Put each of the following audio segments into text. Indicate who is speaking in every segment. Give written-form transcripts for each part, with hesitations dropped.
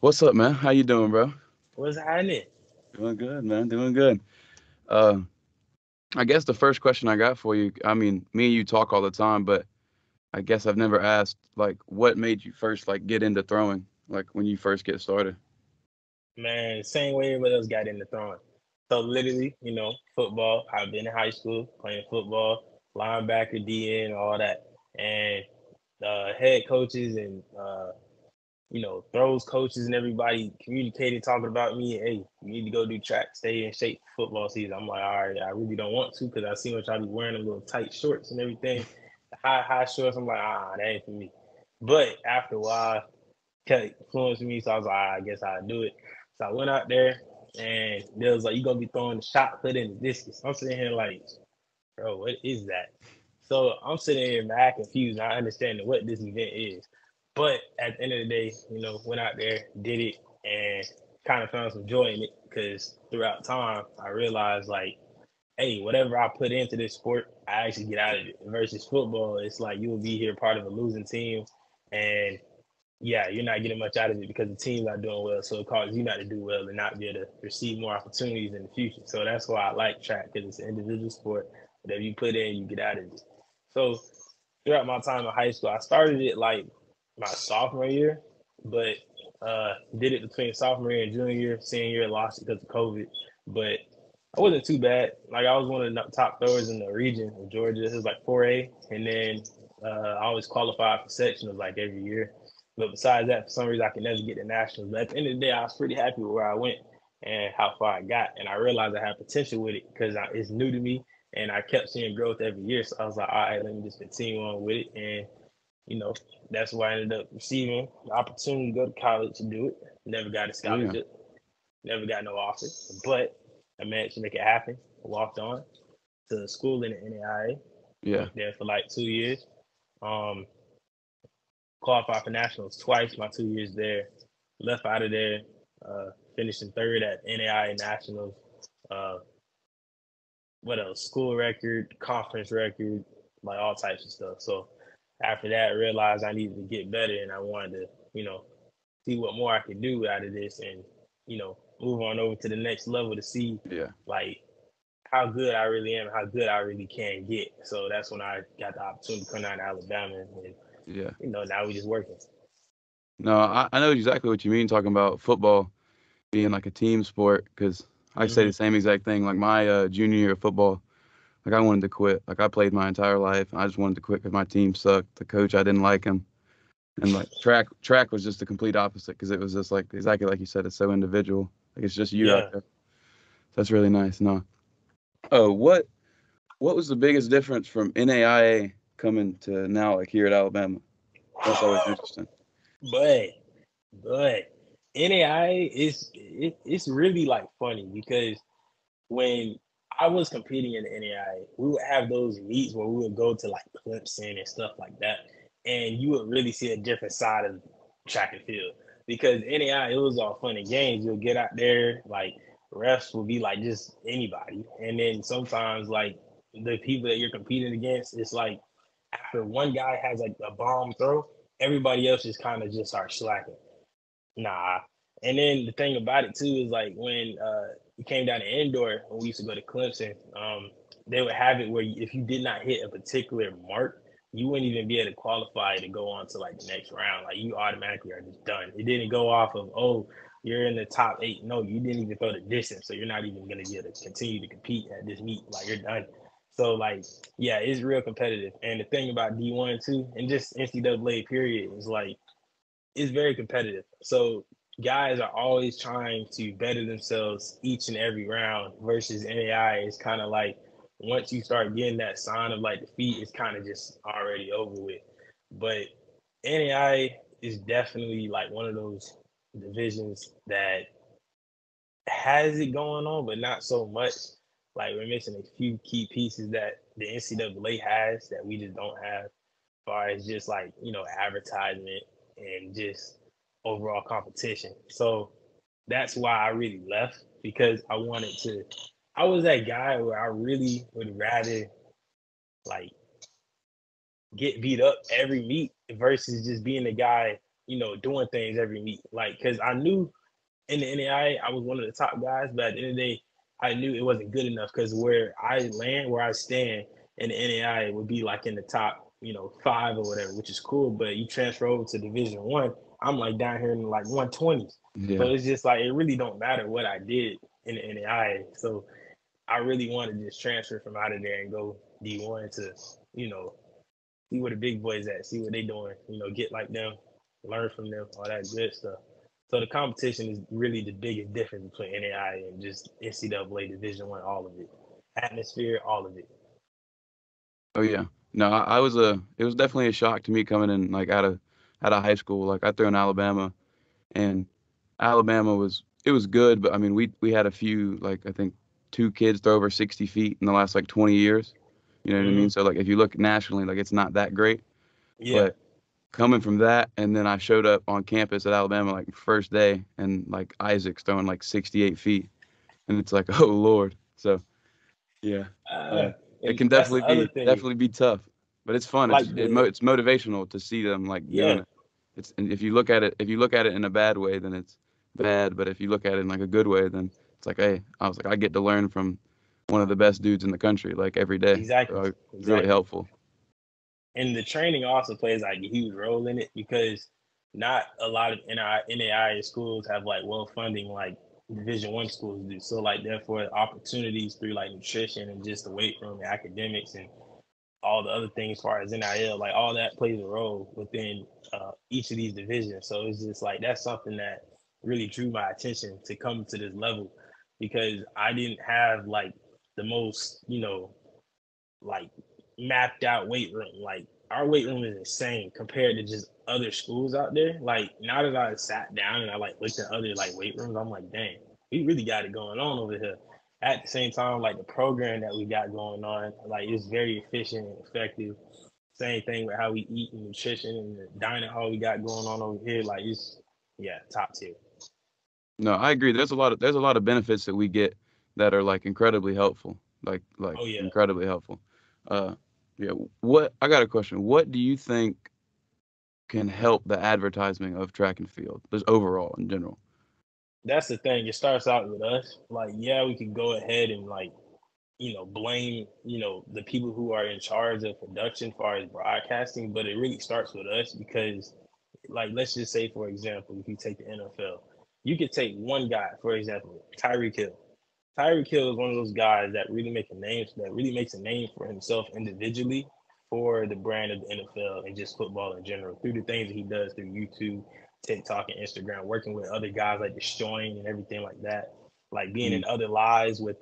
Speaker 1: What's up, man? How you doing, bro?
Speaker 2: What's happening?
Speaker 1: Doing good, man. Doing good. Uh, I guess the first question I got for you, I mean, me and you talk all the time, but I guess I've never asked, like, what made you first, like, get into throwing, like, when you first get started?
Speaker 2: Man, same way everybody else got into throwing. So literally, football. I've been in high school playing football, linebacker, DN, all that. And head coaches and throws coaches and everybody communicated, talking about me. Hey, you need to go do track, stay in shape for football season. I'm like, all right, I really don't want to because I see what y'all be wearing them little tight shorts and everything, the high shorts. I'm like, that ain't for me. But after a while, kept influencing me. So I was like, I guess I'll do it. So I went out there and they was like, you gonna be throwing the shot put in the discus. I'm sitting here like, bro, what is that? So I'm sitting here mad confused, not understanding what this event is. But at the end of the day, went out there, did it, and kind of found some joy in it because throughout time, I realized like, hey, whatever I put into this sport, I actually get out of it. Versus football, it's like you will be here part of a losing team, and yeah, you're not getting much out of it because the team's not doing well. So it causes you not to do well and not be able to receive more opportunities in the future. So that's why I like track because it's an individual sport. Whatever you put in, you get out of it. So throughout my time in high school, I started it like my sophomore year, but did it between sophomore year and junior year. Senior year, lost it because of COVID. But I wasn't too bad. Like I was one of the top throwers in the region of Georgia. It was like 4A, and then I always qualified for sectionals like every year. But besides that, for some reason, I could never get to nationals. But at the end of the day, I was pretty happy with where I went and how far I got. And I realized I had potential with it because it's new to me, and I kept seeing growth every year. So I was like, all right, let me just continue on with it. And you know, that's why I ended up receiving the opportunity to go to college to do it. Never got a
Speaker 1: Yeah,
Speaker 2: scholarship, never got no offer, but I managed to make it happen. Walked on to school in the NAIA,
Speaker 1: yeah,
Speaker 2: went there for like 2 years. Um, Qualified for nationals twice my 2 years there. Left out of there, finishing third at NAIA nationals. Uh, what else? School record, conference record, like all types of stuff. So after that, I realized I needed to get better, and I wanted to, see what more I could do out of this, and move on over to the next level to see
Speaker 1: yeah,
Speaker 2: like how good I really am, how good I really can get. So that's when I got the opportunity to come down to Alabama, and
Speaker 1: yeah.
Speaker 2: now we just working.
Speaker 1: No, I know exactly what you mean talking about football being like a team sport because I say the
Speaker 2: Hmm.
Speaker 1: same exact thing. Like my junior year of football, like I wanted to quit. Like I played my entire life. I just wanted to quit because my team sucked. The coach, I didn't like him. And like track was just the complete opposite because it was just like exactly like you said, it's so individual. Like it's just you out
Speaker 2: Yeah.
Speaker 1: there. That's really nice. No. Oh, what was the biggest difference from NAIA coming to now like here at Alabama? That's always interesting.
Speaker 2: But but NAI it's really like funny because when I was competing in the NAI, we would have those meets where we would go to like Clemson and stuff like that, and you would really see a different side of track and field because NAI it was all fun and games. You'll get out there like refs will be like just anybody, and then sometimes like the people that you're competing against, it's like after one guy has like a bomb throw, everybody else just kind of just starts slacking. Nah. And then the thing about it too is like when it came down to indoor, when we used to go to Clemson, they would have it where if you did not hit a particular mark, you wouldn't even be able to qualify to go on to like the next round. Like you automatically are just done. It didn't go off of you're in the top eight. No, you didn't even throw the distance, so you're not even gonna be able to continue to compete at this meet. Like you're done. So like yeah, it's real competitive. And the thing about D1 too, and just NCAA period is like it's very competitive. So guys are always trying to better themselves each and every round versus NAI is kind of like once you start getting that sign of like defeat, it's kind of just already over with. But NAI is definitely like one of those divisions that has it going on, but not so much. Like we're missing a few key pieces that the NCAA has that we just don't have, as far as just like advertisement and just overall competition. So that's why I really left because I wanted to. I was that guy where I really would rather like get beat up every meet versus just being the guy. doing things every meet. Like, because I knew in the NAIA, I was one of the top guys, but at the end of the day, I knew it wasn't good enough because where I stand in the NAIA would be like in the top, 5 or whatever, which is cool. But you transfer over to Division One, I'm like down here in like 120s. So
Speaker 1: Yeah.
Speaker 2: it's just like it really don't matter what I did in the NAIA. So I really wanted to just transfer from out of there and go D1 to, you know, see where the big boys at, see what they doing, get like them, learn from them, all that good stuff. So the competition is really the biggest difference between NAI and just NCAA Division One, all of it, atmosphere, all of it.
Speaker 1: Oh yeah. No, I was it was definitely a shock to me coming in like out of high school. Like I threw in Alabama, and Alabama it was good, but I mean we had a few, like I think 2 kids throw over 60 feet in the last like 20 years. You know what I
Speaker 2: Hmm.
Speaker 1: mean? So like if you look nationally, like it's not that great.
Speaker 2: Yeah,
Speaker 1: But coming from that, and then I showed up on campus at Alabama like first day, and like Isaac's throwing like 68 feet, and it's like oh Lord. So yeah,
Speaker 2: uh,
Speaker 1: uh, it
Speaker 2: and
Speaker 1: can
Speaker 2: that's the other thing.
Speaker 1: definitely be tough, but it's fun.
Speaker 2: Like
Speaker 1: It's motivational to see them like doing
Speaker 2: yeah,
Speaker 1: it. And if you look at it in a bad way, then it's bad. But if you look at it in like a good way, then it's like, hey, I was like, I get to learn from one of the best dudes in the country like every day.
Speaker 2: exactly,
Speaker 1: So it's really
Speaker 2: exactly.
Speaker 1: helpful.
Speaker 2: And the training also plays like a huge role in it because not a lot of NAIA schools have like well funding like Division One schools do. So like therefore opportunities through like nutrition and just the weight room and academics and all the other things as far as NIL, like all that plays a role within each of these divisions. So it's just like that's something that really drew my attention to come to this level because I didn't have like the most, like mapped out weight room. Like our weight room is insane compared to just other schools out there. Like now that I sat down and I like looked at other like weight rooms, I'm like, dang, we really got it going on over here. At the same time, like the program that we got going on, like it's very efficient and effective. Same thing with how we eat and nutrition and the dining hall we got going on over here. Like it's top tier.
Speaker 1: No, I agree. There's a lot of benefits that we get that are like incredibly helpful. Like
Speaker 2: Oh yeah.
Speaker 1: incredibly helpful. Uh, yeah. What I got a question. What do you think can help the advertising of track and field, just overall in general?
Speaker 2: That's the thing. It starts out with us. Like, yeah, we can go ahead and like blame, the people who are in charge of production as far as broadcasting, but it really starts with us because, like, let's just say, for example, if you take the NFL, you could take one guy, for example, Tyreek Hill. Tyreek Hill is one of those guys that really makes a name for himself individually for the brand of the NFL and just football in general through the things that he does through YouTube, TikTok, and Instagram, working with other guys like Destroying and everything like that, like being
Speaker 1: Mm,
Speaker 2: in other lives with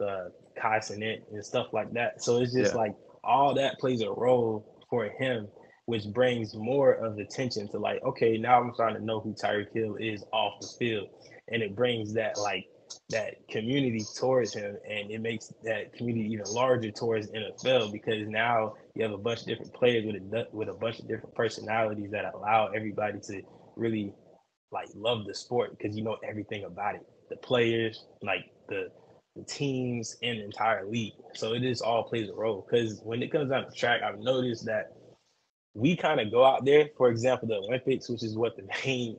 Speaker 2: Kai Cenat and stuff like that. So it's just
Speaker 1: yeah.
Speaker 2: like all that plays a role for him, which brings more of attention to like, okay, now I'm starting to know who Tyreek Hill is off the field, and it brings that like that community towards him, and it makes that community even larger towards NFL because now you have a bunch of different players with a bunch of different personalities that allow everybody to really like love the sport because you know everything about it, the players, like the teams and the entire league. So it just all plays a role because when it comes down to track, I've noticed that we kind of go out there, for example, the Olympics, which is what the main,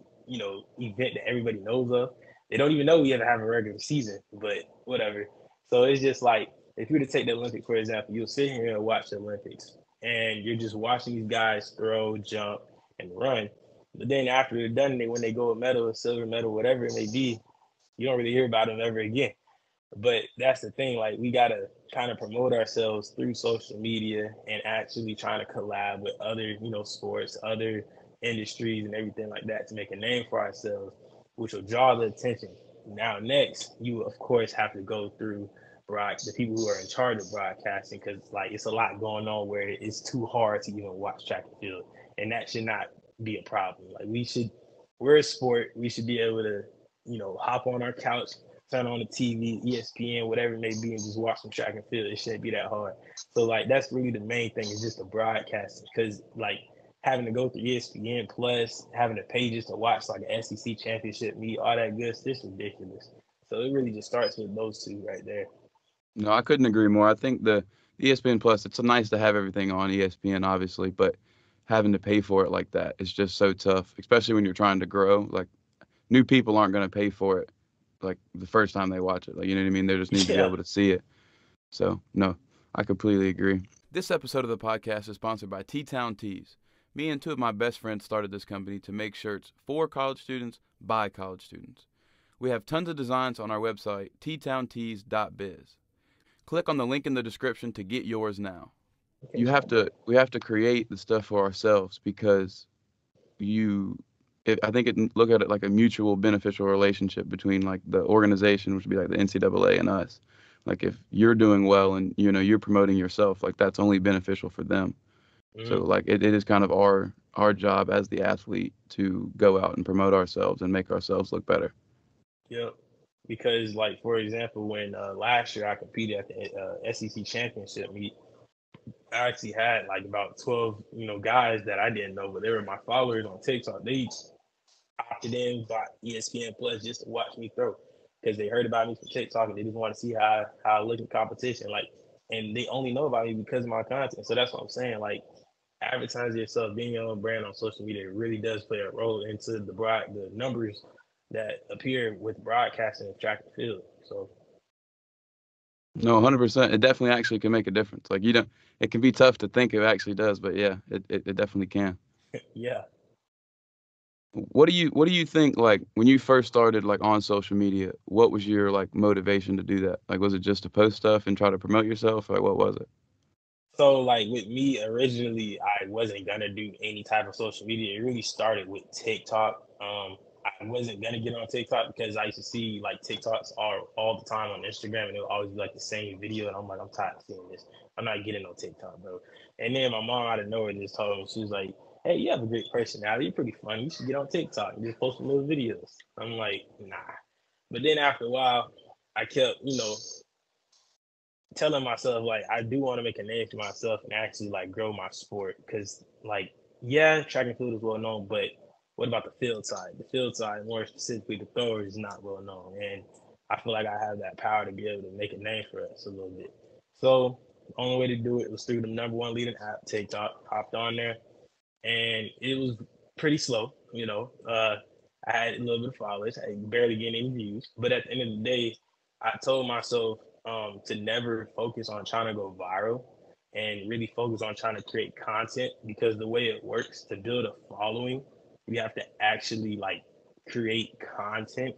Speaker 2: event that everybody knows of. They don't even know we ever have a regular season, but whatever. So it's just like if you were to take the Olympics, for example, you'll sit here and watch the Olympics and you're just watching these guys throw, jump, and run. But then after they're done, when they go a medal, a silver medal, whatever it may be, you don't really hear about them ever again. But that's the thing, like we gotta kind of promote ourselves through social media and actually trying to collab with other, sports, other industries and everything like that to make a name for ourselves, which will draw the attention. Now, next, you of course have to go through the people who are in charge of broadcasting because like it's a lot going on where it's too hard to even watch track and field, and that should not be a problem. Like we're a sport, we should be able to, hop on our couch, turn on the TV, ESPN, whatever it may be, and just watch some track and field. It shouldn't be that hard. So like that's really the main thing is just the broadcasting because like having to go through ESPN plus having the pages to watch like an SEC championship meet, all that good stuff, it's ridiculous. So it really just starts with those two right there.
Speaker 1: No, I couldn't agree more. I think the ESPN Plus, it's nice to have everything on ESPN, obviously, but having to pay for it like that is just so tough, especially when you're trying to grow. Like new people aren't going to pay for it like the first time they watch it. Like, you know what I mean? They just need to be
Speaker 2: Yeah.
Speaker 1: able to see it. So no, I completely agree. This episode of the podcast is sponsored by T-Town Tees. Me and two of my best friends started this company to make shirts for college students by college students. We have tons of designs on our website, ttowntees.biz. Click on the link in the description to get yours now. We have to create the stuff for ourselves because I think look at it like a mutual beneficial relationship between like the organization, which would be like the NCAA, and us. Like if you're doing well and you're promoting yourself, like that's only beneficial for them. So like it is kind of our job as the athlete to go out and promote ourselves and make ourselves look better.
Speaker 2: Yep. Because, like, for example, when last year I competed at the SEC championship meet, I actually had like about 12, guys that I didn't know, but they were my followers on TikTok. They opted in, bought ESPN Plus just to watch me throw because they heard about me from TikTok and they just want to see how I look in competition. Like, and they only know about me because of my content. So that's what I'm saying. Like, advertising yourself, being your own brand on social media, really does play a role into the numbers that appear with broadcasting and track and field. So
Speaker 1: No, 100%. It definitely actually can make a difference. Like it can be tough to think it actually does, but yeah, it definitely can.
Speaker 2: yeah.
Speaker 1: What do you think, like when you first started like on social media, what was your like motivation to do that? Like was it just to post stuff and try to promote yourself? Like what was it?
Speaker 2: So like with me originally, I wasn't gonna do any type of social media. It really started with TikTok. I wasn't gonna get on TikTok because I used to see like TikToks all the time on Instagram, and it would always be like the same video, and I'm like, I'm tired of seeing this. I'm not getting on TikTok, bro. And then my mom out of nowhere just told me, she was like, "Hey, you have a great personality. You're pretty funny. You should get on TikTok and just post some little videos." I'm like, nah. But then after a while, I kept, telling myself like I do want to make a name for myself and actually like grow my sport because like yeah, track and field is well known, but what about the field side? The field side, more specifically the thrower, is not well known, and I feel like I have that power to be able to make a name for us a little bit. So the only way to do it was through the number one leading app, TikTok. Hopped on there, and it was pretty slow. I had a little bit of followers, I barely getting any views, but at the end of the day, I told myself to never focus on trying to go viral and really focus on trying to create content because the way it works to build a following, you have to actually like create content.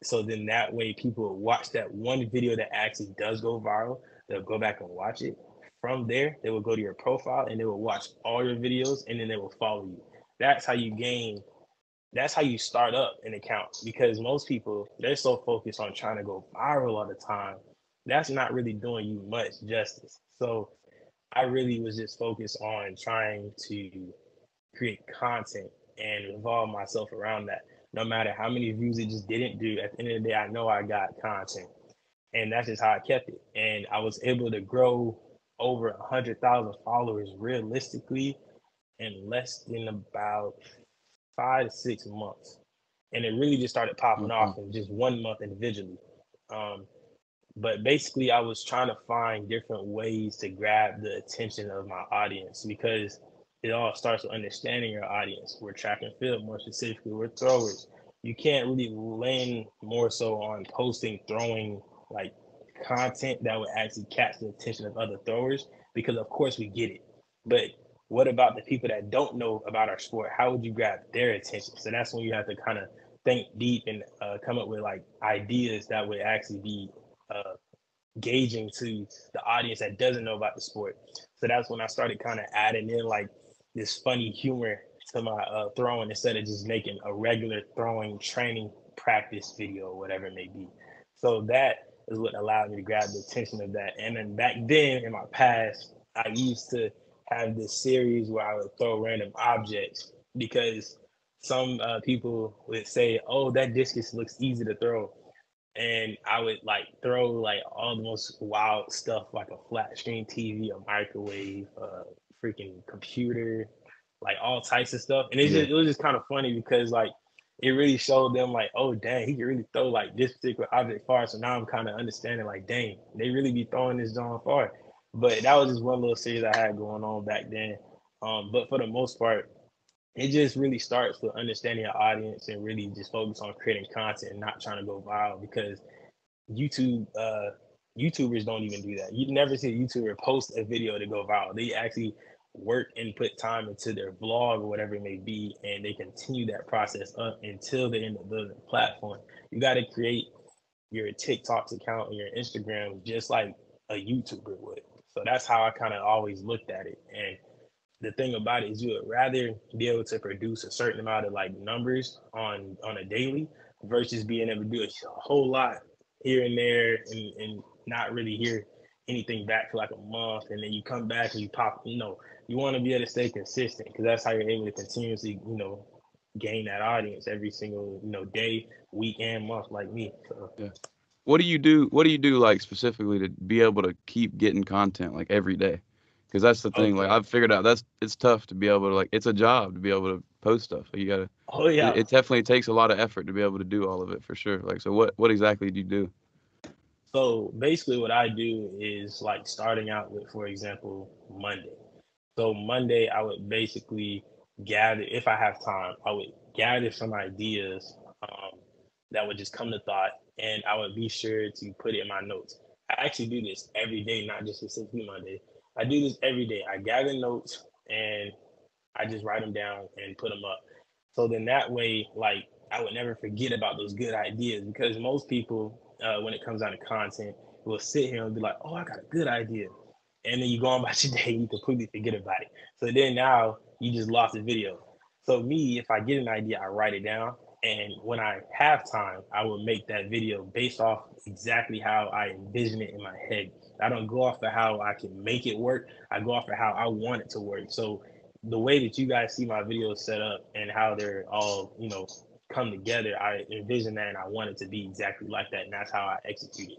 Speaker 2: So then that way people will watch that one video that actually does go viral. They'll go back and watch it. From there, they will go to your profile and they will watch all your videos and then they will follow you. That's how you gain that's how you start up an account because most people they're so focused on trying to go viral all the time that's not really doing you much justice. So I really was just focused on trying to create content and revolve myself around that. No matter how many views it just didn't do, at the end of the day, I know I got content, and that's just how I kept it. And I was able to grow over 100,000 followers realistically in less than about 5 to 6 months, and it really just started popping
Speaker 1: Mm-hmm.
Speaker 2: off in just 1 month individually. Um, but basically, I was trying to find different ways to grab the attention of my audience because it all starts with understanding your audience. We're track and field, more specifically, we're throwers. You can't really lean more so on posting, throwing like content that would actually catch the attention of other throwers because, of course, we get it. But what about the people that don't know about our sport? How would you grab their attention? So that's when you have to kind of think deep and come up with like ideas that would actually be uh, gauging to the audience that doesn't know about the sport. So that's when I started kind of adding in like this funny humor to my throwing instead of just making a regular throwing training practice video or whatever it may be. So that is what allowed me to grab the attention of that. And then back then in my past, I used to have this series where I would throw random objects because some people would say, "Oh, that discus looks easy to throw," and I would like throw like all the most wild stuff like a flat screen TV, a microwave, a freaking computer, like all types of stuff. And
Speaker 1: Yeah.
Speaker 2: it was just kind of funny because like it really showed them like, oh dang, he can really throw like this particular object far. So now I'm kind of understanding like, dang, they really be throwing this John far. But that was just one little series I had going on back then. But for the most part, it just really starts with understanding your audience and really just focus on creating content and not trying to go viral, because YouTube YouTubers don't even do that. You never see a YouTuber post a video to go viral. They actually work and put time into their vlog or whatever it may be, and they continue that process up until they end up building a platform. You got to create your TikTok's account and your Instagram just like a YouTuber would. So that's how I kind of always looked at it. And the thing about it is you would rather be able to produce a certain amount of like numbers on a daily versus being able to do a whole lot here and there and not really hear anything back for like a month, and then you come back and you pop, you want to be able to stay consistent, because that's how you're able to continuously, gain that audience every single, day, week, and month, like me. So
Speaker 1: Yeah. What do you do? What do you do like specifically to be able to keep getting content like every day? Because that's the thing. Like
Speaker 2: okay.
Speaker 1: I've figured out it's tough to be able to like it's a job to be able to post stuff. Like, you gotta.
Speaker 2: Oh
Speaker 1: It,
Speaker 2: yeah.
Speaker 1: it definitely takes a lot of effort to be able to do all of it for sure. Like so, what exactly do you do?
Speaker 2: So basically what I do is like starting out with, for example, Monday. So Monday, I would basically gather, if I have time, I would gather some ideas that would just come to thought, and I would be sure to put it in my notes. I actually do this every day, not just specifically Monday. I do this every day. I gather notes and I just write them down and put them up. So then that way, like, I would never forget about those good ideas, because most people, when it comes down to content, will sit here and be like, "Oh, I got a good idea," and then you go on about your day, and you completely forget about it. So then now you just lost the video. So me, if I get an idea, I write it down, and when I have time, I will make that video based off exactly how I envision it in my head. I don't go off of how I can make it work. I go off of how I want it to work. So the way that you guys see my videos set up and how they're all, come together, I envision that and I want it to be exactly like that. And that's how I execute it.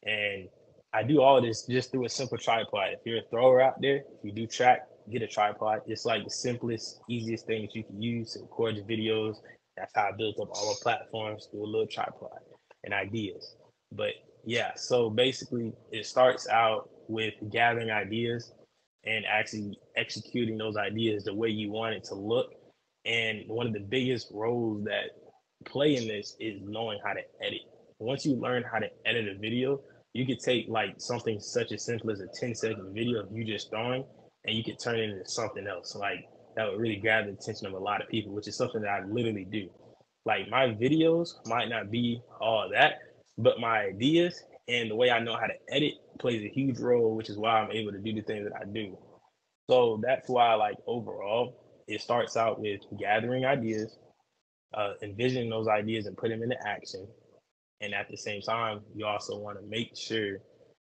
Speaker 2: And I do all of this just through a simple tripod. If you're a thrower out there, if you do track, get a tripod. It's like the simplest, easiest thing that you can use to record your videos. That's how I built up all the platforms through a little tripod and ideas. But yeah, so basically it starts out with gathering ideas and actually executing those ideas the way you want it to look. And one of the biggest roles that play in this is knowing how to edit. Once you learn how to edit a video, you could take like something such as simple as a 10-second video of you just throwing, and you could turn it into something else. Like that would really grab the attention of a lot of people, which is something that I literally do. Like my videos might not be all that, but my ideas and the way I know how to edit plays a huge role, which is why I'm able to do the things that I do. So that's why, like, overall, it starts out with gathering ideas, envisioning those ideas and put them into action. And at the same time, you also want to make sure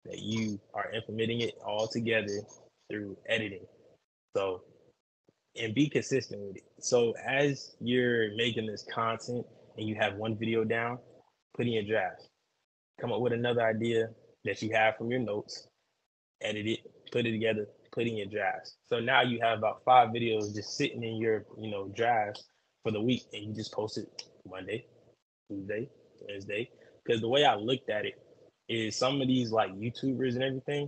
Speaker 2: that you are implementing it all together through editing. So, and be consistent with it. So, as you're making this content and you have one video down, put in your draft. Come up with another idea that you have from your notes, edit it, put it together, put in your drafts. So now you have about 5 videos just sitting in your, drafts for the week, and you just post it Monday, Tuesday, Wednesday. Because the way I looked at it is some of these like YouTubers and everything,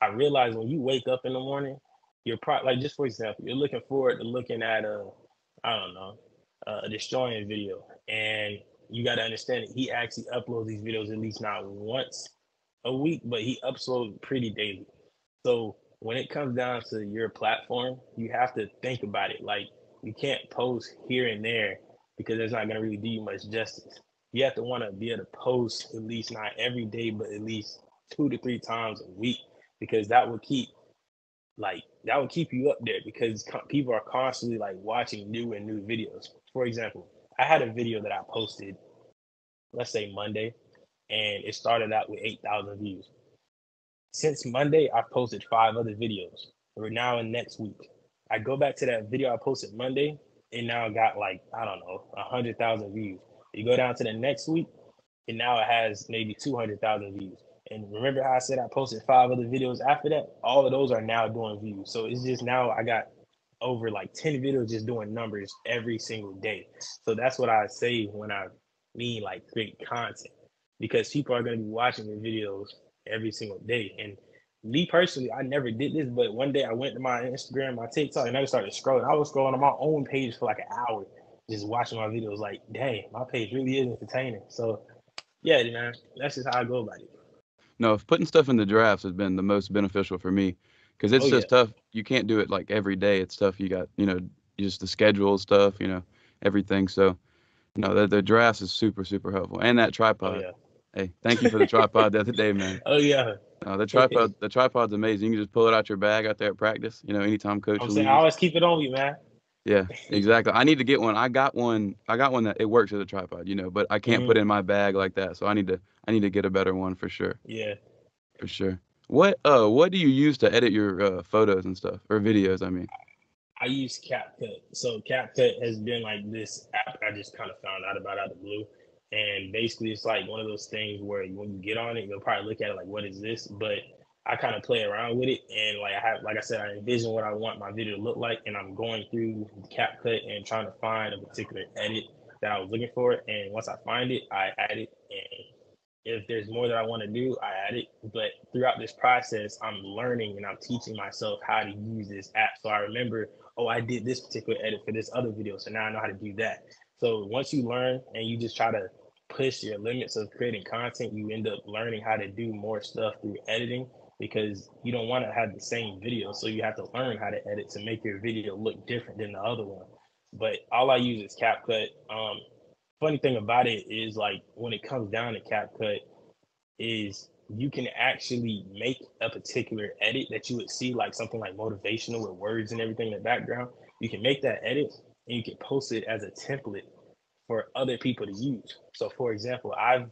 Speaker 2: I realized when you wake up in the morning, you're probably like, just for example, you're looking forward to looking at I don't know, a destroying video, and you got to understand that he actually uploads these videos at least not once a week, but he uploads pretty daily. So when it comes down to your platform, you have to think about it. Like you can't post here and there because it's not going to really do you much justice. You have to want to be able to post at least not every day, but at least 2 to 3 times a week, because that will keep you up there, because people are constantly like watching new and new videos. For example, I had a video that I posted, let's say Monday, and it started out with 8,000 views. Since Monday, I've posted 5 other videos. We're now in next week. I go back to that video I posted Monday, and now it got like, I don't know, 100,000 views. You go down to the next week, and now it has maybe 200,000 views. And remember how I said I posted 5 other videos after that? All of those are now doing views. So it's just now I got over like 10 videos just doing numbers every single day. So that's what I say when I mean like create content, because people are going to be watching the videos every single day. And me personally, I never did this, but one day I went to my Instagram, my TikTok, and I just started scrolling. I was scrolling on my own page for like an hour, just watching my videos. Like, dang, my page really is entertaining. So, yeah, man, that's just how I go about it.
Speaker 1: No, if putting stuff in the drafts has been the most beneficial for me because
Speaker 2: Oh
Speaker 1: it's
Speaker 2: yeah,
Speaker 1: just tough. You can't do it like every day. It's tough. You got, just the schedule stuff, everything. So, no, the drafts is super, super helpful. And that
Speaker 2: oh
Speaker 1: tripod.
Speaker 2: yeah,
Speaker 1: Hey, thank you for the tripod the other day, man.
Speaker 2: oh yeah.
Speaker 1: The tripod's amazing. You can just pull it out your bag out there at practice, anytime coach
Speaker 2: I'm saying I
Speaker 1: leaves.
Speaker 2: always keep it on you, man.
Speaker 1: Yeah, exactly. I need to get one. I got one that it works as a tripod, but I can't put
Speaker 2: Hmm.
Speaker 1: it in my bag like that. So I need to get a better one for sure.
Speaker 2: Yeah,
Speaker 1: For sure. What do you use to edit your photos and stuff or videos, I mean?
Speaker 2: I use CapCut. So CapCut has been like this app I just kind of found out about out of the blue. And basically, it's like one of those things where when you get on it, you'll probably look at it like, "What is this?" But I kind of play around with it, and like I said, I envision what I want my video to look like, and I'm going through CapCut and trying to find a particular edit that I was looking for. And once I find it, I add it, and if there's more that I want to do, I add it. But throughout this process, I'm learning and I'm teaching myself how to use this app. So I remember, oh, I did this particular edit for this other video. So now I know how to do that. So once you learn and you just try to push your limits of creating content, you end up learning how to do more stuff through editing because you don't want to have the same video. So you have to learn how to edit to make your video look different than the other one. But all I use is CapCut. Funny thing about it is like when it comes down to CapCut is you can actually make a particular edit that you would see like something like motivational with words and everything in the background. You can make that edit and you can post it as a template for other people to use. So for example, I've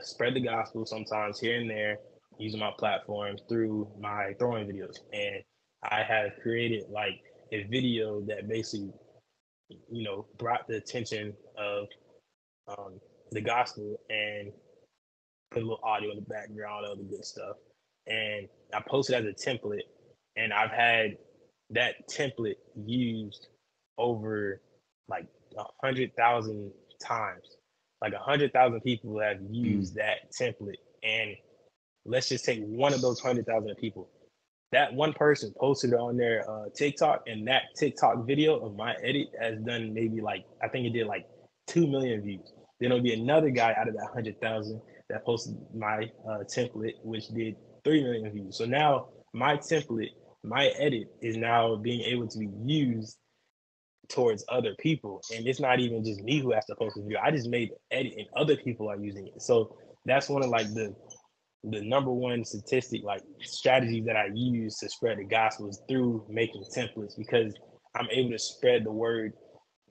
Speaker 2: spread the gospel sometimes here and there using my platform through my throwing videos. And I have created like a video that basically, brought the attention of um, the gospel and put a little audio in the background, all the good stuff. And I posted as a template, and I've had that template used over like 100,000 times. Like 100,000 people have
Speaker 1: Mm.
Speaker 2: used that template, and let's just take one of those 100,000 people. That one person posted it on their TikTok, and that TikTok video of my edit has done maybe like I think it did like 2 million views. Then there'll be another guy out of that 100,000 that posted my template, which did 3 million views. So now my template, my edit is now being able to be used towards other people, and it's not even just me who has to post the video. I just made the edit, and other people are using it. So that's one of like the number one statistic, like strategies that I use to spread the gospel is through making templates because I'm able to spread the word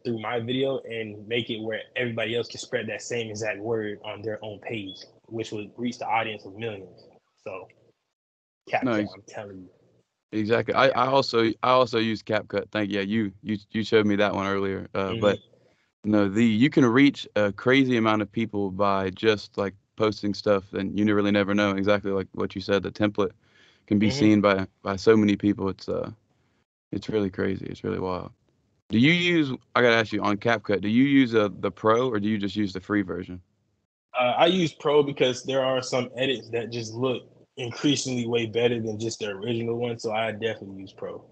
Speaker 2: through my video and make it where everybody else can spread that same exact word on their own page, which would reach the audience of millions. So,
Speaker 1: No,
Speaker 2: CapCut, I'm telling you.
Speaker 1: exactly. I,
Speaker 2: Yeah.
Speaker 1: I also I also use CapCut. Thank you. Yeah, you showed me that one earlier. But
Speaker 2: Mm-hmm.
Speaker 1: no, the you can reach a crazy amount of people by just like posting stuff, and you really never know exactly like what you said. The template can be
Speaker 2: Mm-hmm.
Speaker 1: seen by so many people. It's really crazy. It's really wild. Do you use? I gotta ask you on CapCut. Do you use the Pro or do you just use the free version?
Speaker 2: I use Pro because there are some edits that just look increasingly way better than just the original one. So I definitely use Pro.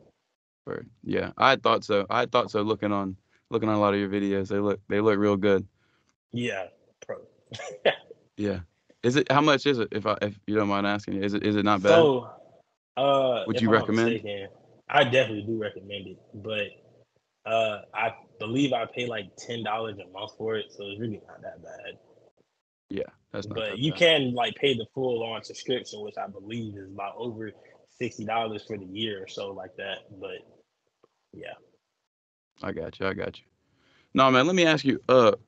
Speaker 1: Or yeah, I thought so. I thought so. Looking on a lot of your videos, they look real good.
Speaker 2: Yeah, Pro.
Speaker 1: Yeah. Is it how much is it if you don't mind asking? Is it not bad?
Speaker 2: So,
Speaker 1: Would
Speaker 2: if
Speaker 1: you
Speaker 2: I'm not
Speaker 1: recommend?
Speaker 2: mistaken, I definitely do recommend it. But I believe I pay like $10 a month for it, so it's really not that bad.
Speaker 1: Yeah, that's not
Speaker 2: But
Speaker 1: that
Speaker 2: you
Speaker 1: bad.
Speaker 2: can like pay the full on subscription, which I believe is about over $60 for the year or so, like that. But yeah.
Speaker 1: I got you. I got you. No, man, let me ask you,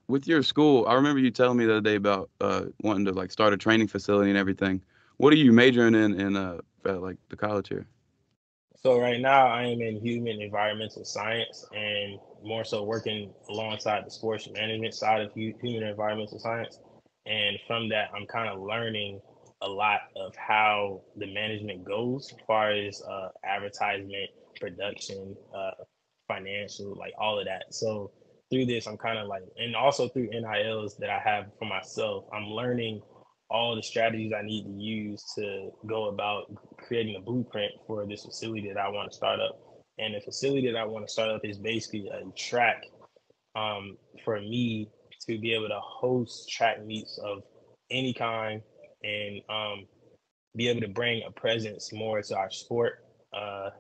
Speaker 1: with your school, I remember you telling me the other day about wanting to like start a training facility and everything. What are you majoring in like the college here?
Speaker 2: So right now I am in human environmental science and more so working alongside the sports management side of human environmental science. And from that, I'm kind of learning a lot of how the management goes as far as advertisement, production, financial, like all of that. So through this, I'm kind of like, and also through NILs that I have for myself, I'm learning all the strategies I need to use to go about creating a blueprint for this facility that I want to start up. And the facility that I want to start up is basically a track for me to be able to host track meets of any kind and be able to bring a presence more to our sport.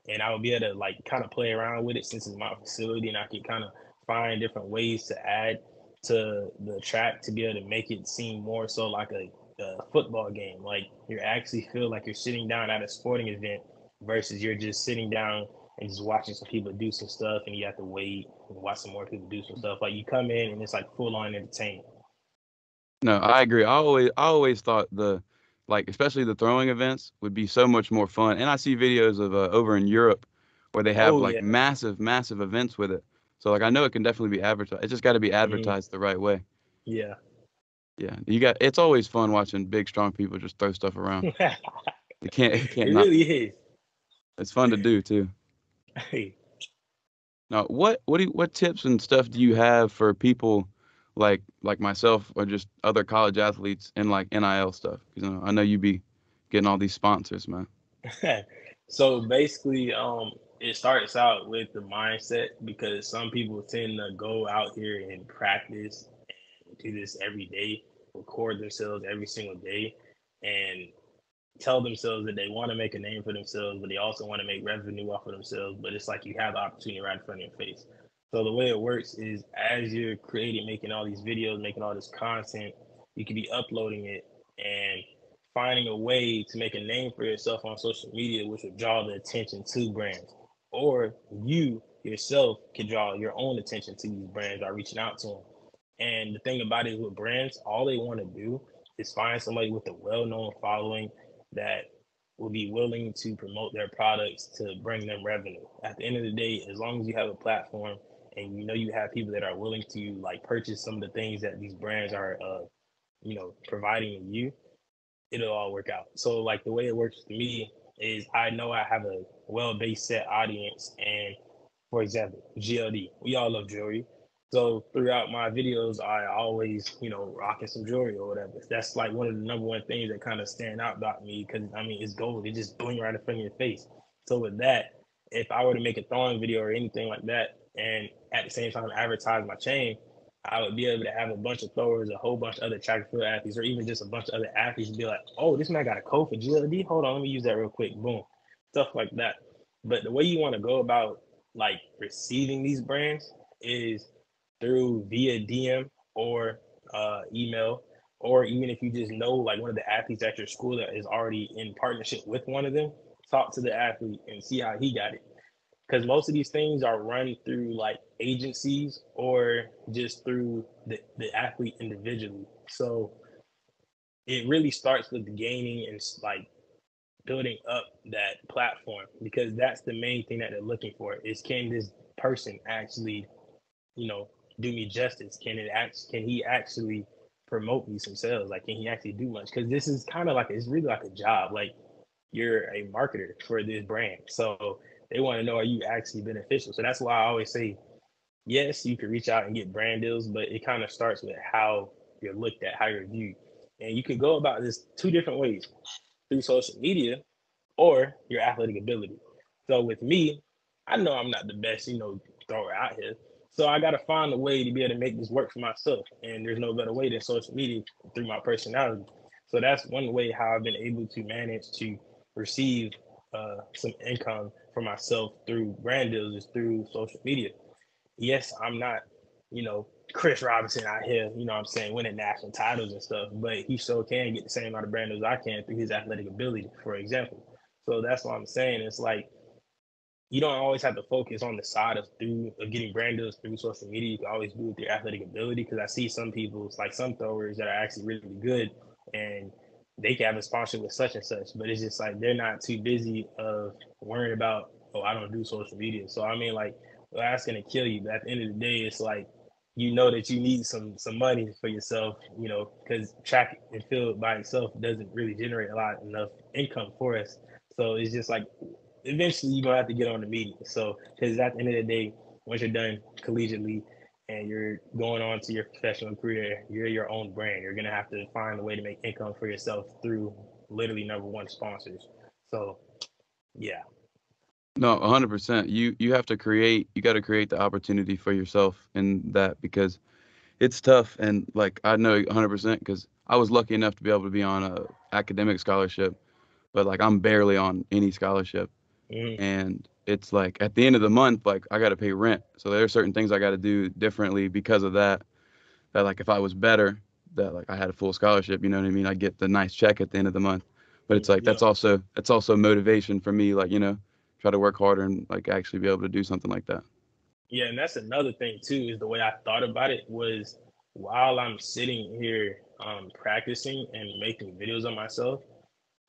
Speaker 2: And I will be able to like kind of play around with it since it's my facility, and I can kind of find different ways to add to the track to be able to make it seem more so like a football game. Like you actually feel like you're sitting down at a sporting event versus you're just sitting down and just watching some people do some stuff and you have to wait and watch some more people do some stuff. Like you come in and it's like full on entertainment.
Speaker 1: No, I agree. I always thought like especially the throwing events would be so much more fun. And I see videos of over in Europe where they have
Speaker 2: Oh
Speaker 1: like
Speaker 2: yeah.
Speaker 1: massive events with it. So like I know it can definitely be advertised. It just got to be
Speaker 2: Hmm.
Speaker 1: advertised the right way.
Speaker 2: Yeah.
Speaker 1: Yeah, it's always fun watching big strong people just throw stuff around. It can't
Speaker 2: It
Speaker 1: not.
Speaker 2: really is.
Speaker 1: It's fun to do too. Now, what tips and stuff do you have for people like myself or just other college athletes in like NIL stuff? Because I know you be getting all these sponsors, man.
Speaker 2: So basically, it starts out with the mindset because some people tend to go out here and practice and do this every day, record themselves every single day, and tell themselves that they want to make a name for themselves, but they also want to make revenue off of themselves. But it's like you have the opportunity right in front of your face. So the way it works is as you're creating, making all these videos, making all this content, you can be uploading it and finding a way to make a name for yourself on social media, which will draw the attention to brands. Or you yourself can draw your own attention to these brands by reaching out to them. And the thing about it is with brands, all they want to do is find somebody with a well-known following that will be willing to promote their products to bring them revenue. At the end of the day, as long as you have a platform and you know you have people that are willing to like purchase some of the things that these brands are, providing you, it'll all work out. So like the way it works for me is I know I have a well-based set audience, and for example, GLD, we all love jewelry. So throughout my videos, I always, rocking some jewelry or whatever. That's like one of the number one things that kind of stand out about me because I mean it's gold. It just bling right in front of your face. So with that, if I were to make a throwing video or anything like that, and at the same time advertise my chain, I would be able to have a bunch of throwers, a whole bunch of other track and field athletes, or even just a bunch of other athletes be like, oh, this man got a code for GLD. Hold on, let me use that real quick. Boom. Stuff like that. But the way you want to go about like receiving these brands is through via DM or email, or even if you just know like one of the athletes at your school that is already in partnership with one of them, talk to the athlete and see how he got it because most of these things are run through like agencies or just through the athlete individually. So it really starts with gaining and like building up that platform because that's the main thing that they're looking for is can this person actually, you know, do me justice? Can he actually promote me some sales? Like can he actually do much? Because this is kind of like it's really like a job. Like you're a marketer for this brand. So they want to know are you actually beneficial? So that's why I always say, yes, you can reach out and get brand deals, but it kind of starts with how you're looked at, how you're viewed. And you can go about this two different ways through social media or your athletic ability. So with me, I know I'm not the best, thrower out here. So I got to find a way to be able to make this work for myself. And there's no better way than social media through my personality. So that's one way how I've been able to manage to receive some income for myself through brand deals is through social media. Yes, I'm not, Chris Robinson out here, what I'm saying, winning national titles and stuff, but he sure can get the same amount of brand deals I can through his athletic ability, for example. So that's what I'm saying. It's like you don't always have to focus on the side of getting brand deals through social media. You can always do it with your athletic ability because I see some people, it's like some throwers that are actually really, really good and they can have a sponsorship with such and such, but it's just like they're not too busy of worrying about, oh, I don't do social media. So I mean, like, well, that's gonna kill you. But at the end of the day, it's like you know that you need some money for yourself, because track and field by itself doesn't really generate a lot enough income for us. So it's just like eventually you're gonna have to get on the media. So because at the end of the day, once you're done collegiately, and you're going on to your professional career, you're your own brand. You're gonna have to find a way to make income for yourself through literally number one sponsors. So yeah,
Speaker 1: No, 100%. You have to create. You got to create the opportunity for yourself in that because it's tough. And like I know 100% because I was lucky enough to be able to be on a academic scholarship, but like I'm barely on any scholarship.
Speaker 2: mm,
Speaker 1: And it's like at the end of the month, like I got to pay rent. So there are certain things I got to do differently because of that. That like if I was better, that like I had a full scholarship, you know what I mean? I get the nice check at the end of the month. But it's like
Speaker 2: yeah.
Speaker 1: that's also motivation for me, like, try to work harder and like actually be able to do something like that.
Speaker 2: Yeah, and that's another thing too, is the way I thought about it was while I'm sitting here practicing and making videos of myself,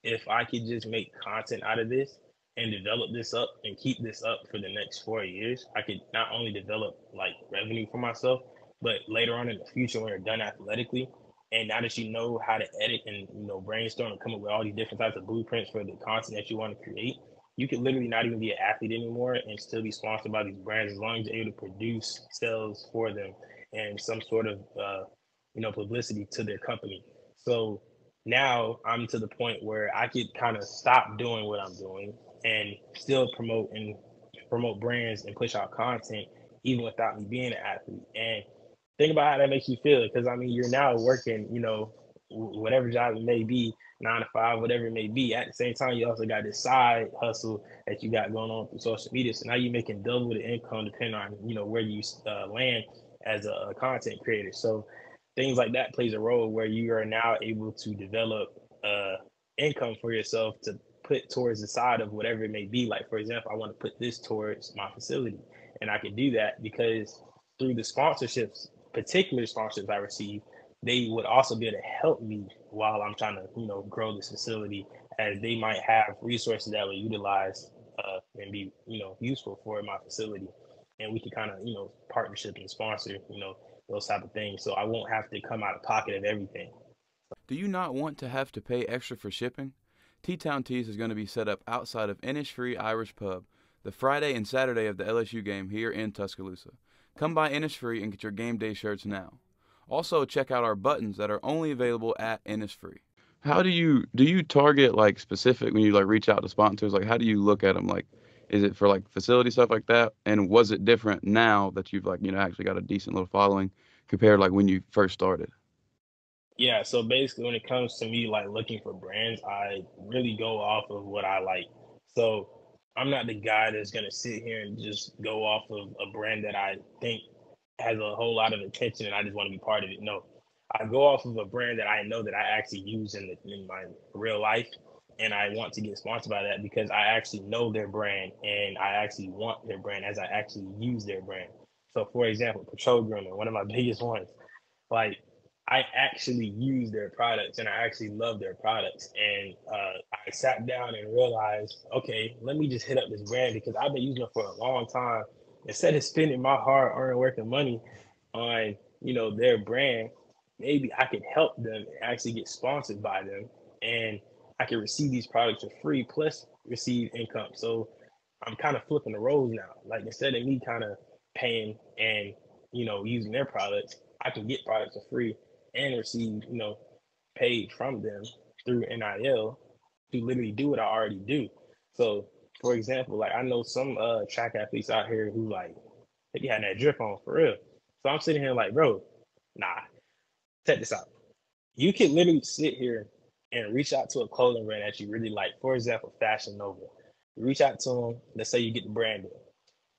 Speaker 2: if I could just make content out of this and develop this up and keep this up for the next 4 years, I could not only develop like revenue for myself, but later on in the future when you're done athletically, and now that you know how to edit and brainstorm and come up with all these different types of blueprints for the content that you want to create, you could literally not even be an athlete anymore and still be sponsored by these brands as long as you're able to produce sales for them and some sort of publicity to their company. So now I'm to the point where I could kind of stop doing what I'm doing and still promote brands and push out content even without me being an athlete. And think about how that makes you feel, because I mean you're now working, whatever job it may be, 9 to 5, whatever it may be. At the same time, you also got this side hustle that you got going on through social media. So now you're making double the income depending on where you land as a content creator. So things like that plays a role where you are now able to develop uh, income for yourself to put towards the side of whatever it may be. Like for example, I want to put this towards my facility, and I can do that because through the sponsorships, particular sponsorships I receive, they would also be able to help me while I'm trying to grow this facility, as they might have resources that would utilize and be useful for my facility, and we can kind of partnership and sponsor those type of things. So I won't have to come out of pocket of everything.
Speaker 1: Do you not want to have to pay extra for shipping? T-Town Tees is going to be set up outside of Innisfree Irish Pub the Friday and Saturday of the LSU game here in Tuscaloosa. Come by Innisfree and get your game day shirts now. Also, check out our buttons that are only available at Innisfree. How do you target like specific when you like reach out to sponsors? Like, how do you look at them? Like, is it for like facility stuff like that? And was it different now that you've like actually got a decent little following compared to like when you first started?
Speaker 2: Yeah, so basically when it comes to me like looking for brands, I really go off of what I like. So I'm not the guy that's gonna sit here and just go off of a brand that I think has a whole lot of attention and I just want to be part of it. No. I go off of a brand that I know that I actually use in my real life, and I want to get sponsored by that because I actually know their brand and I actually want their brand as I actually use their brand. So for example, Patrol Grooming, one of my biggest ones. Like I actually use their products and I actually love their products. And I sat down and realized, okay, let me just hit up this brand because I've been using it for a long time. Instead of spending my hard-earned working money on their brand, maybe I could help them and actually get sponsored by them, and I can receive these products for free plus receive income. So I'm kind of flipping the roles now. Like instead of me kind of paying and using their products, I can get products for free and receive paid from them through NIL to literally do what I already do. So for example, like I know some track athletes out here who like they be having that drip on for real. So I'm sitting here like, bro, nah, check this out. You can literally sit here and reach out to a clothing brand that you really like. For example, Fashion Nova. You reach out to them. Let's say you get the brand deal.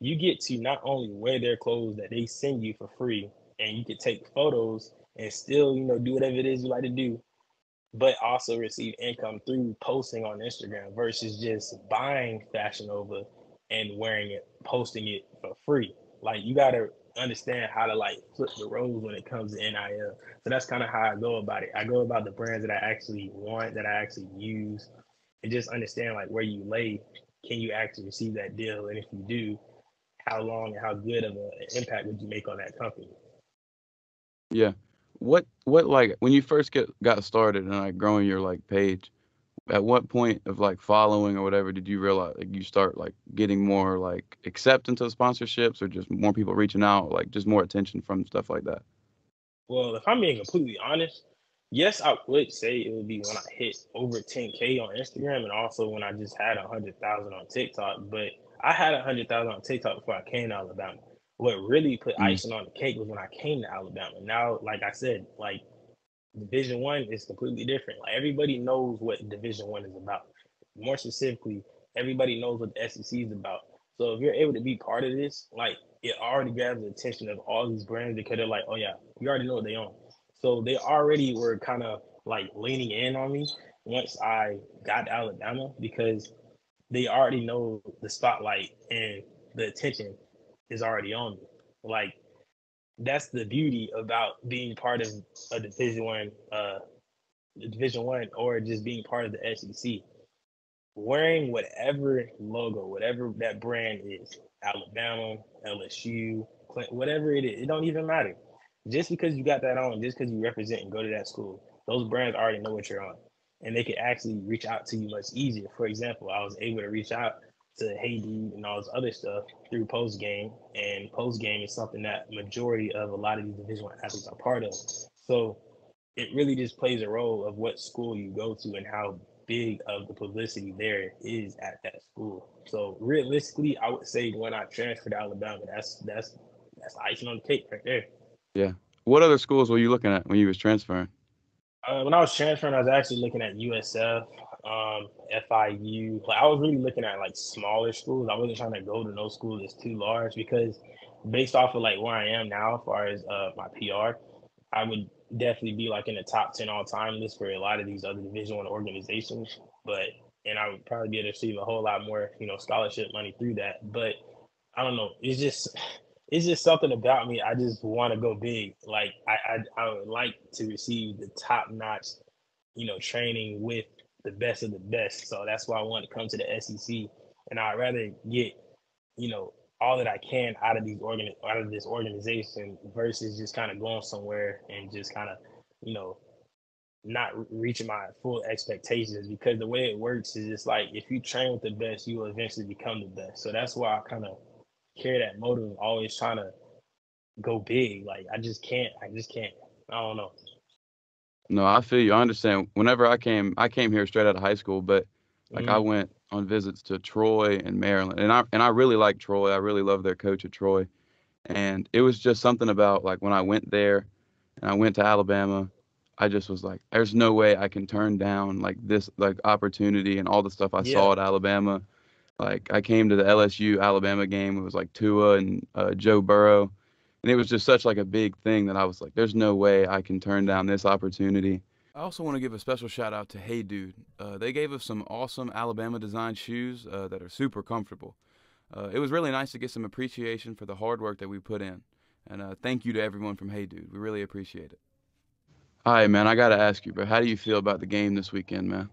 Speaker 2: You get to not only wear their clothes that they send you for free, and you can take photos and still, do whatever it is you like to do, but also receive income through posting on Instagram versus just buying Fashion Nova and wearing it, posting it for free. Like you gotta understand how to like flip the roles when it comes to NIL. So that's kind of how I go about it. I go about the brands that I actually want, that I actually use, and just understand like where you lay, can you actually receive that deal, and if you do, how long and how good of an impact would you make on that company?
Speaker 1: Yeah. What like when you first got started and like growing your like page? At what point of like following or whatever did you realize like you start like getting more like acceptance of sponsorships or just more people reaching out, like just more attention from stuff like that?
Speaker 2: Well, if I'm being completely honest, yes, I would say it would be when I hit over 10K on Instagram and also when I just had 100,000 on TikTok. But I had 100,000 on TikTok before I came to Alabama. What really put
Speaker 1: Mm,
Speaker 2: icing on the cake was when I came to Alabama. Now, like I said, like Division 1 is completely different. Like everybody knows what Division 1 is about. More specifically, everybody knows what the SEC is about. So if you're able to be part of this, like it already grabs the attention of all these brands because they're like, oh yeah, we already know what they own. So they already were kind of like leaning in on me once I got to Alabama because they already know the spotlight and the attention is already on me. Like that's the beauty about being part of a Division 1 or just being part of the SEC. Wearing whatever logo, whatever that brand is, Alabama, LSU, Clinton, whatever it is, it don't even matter. Just because you got that on, just because you represent and go to that school, those brands already know what you're on, and they can actually reach out to you much easier. For example, I was able to reach out to Hey Dude and all this other stuff through post game, and post game is something that majority of a lot of these Division 1 athletes are part of. So it really just plays a role of what school you go to and how big of the publicity there is at that school. So realistically, I would say when I transferred to Alabama, that's icing on the cake right there.
Speaker 1: yeah. What other schools were you looking at when you was transferring?
Speaker 2: When I was transferring, I was actually looking at USF, FIU. Like I was really looking at like smaller schools. I wasn't trying to go to no school that's too large because based off of like where I am now, as far as my PR, I would definitely be like in the top 10 all time list for a lot of these other Division 1 organizations. But and I would probably be able to receive a whole lot more, scholarship money through that. But I don't know. It's just something about me. I just want to go big. Like I would like to receive the top notch, training with the best of the best. So that's why I want to come to the SEC, and I'd rather get all that I can out of this organization versus just kind of going somewhere and just kind of you know not reaching my full expectations because the way it works is it's like if you train with the best, you will eventually become the best. So that's why I kind of carry that motive of always trying to go big. Like I just can't. I don't know.
Speaker 1: No, I feel you. I understand. Whenever I came here straight out of high school, but like I
Speaker 2: Mm,
Speaker 1: went on visits to Troy and Maryland, and I really like Troy. I really love their coach at Troy, and it was just something about like when I went there and I went to Alabama, I just was like, there's no way I can turn down like this like opportunity and all the stuff I
Speaker 2: yeah,
Speaker 1: saw at Alabama. Like I came to the LSU Alabama game. It was like Tua and Joe Burrow, and it was just such like a big thing that I was like, there's no way I can turn down this opportunity. I also want to give a special shout out to Hey Dude. They gave us some awesome Alabama designed shoes that are super comfortable. It was really nice to get some appreciation for the hard work that we put in. And thank you to everyone from Hey Dude. We really appreciate it. All right, man. I got to ask you, bro. How do you feel about the game this weekend, man?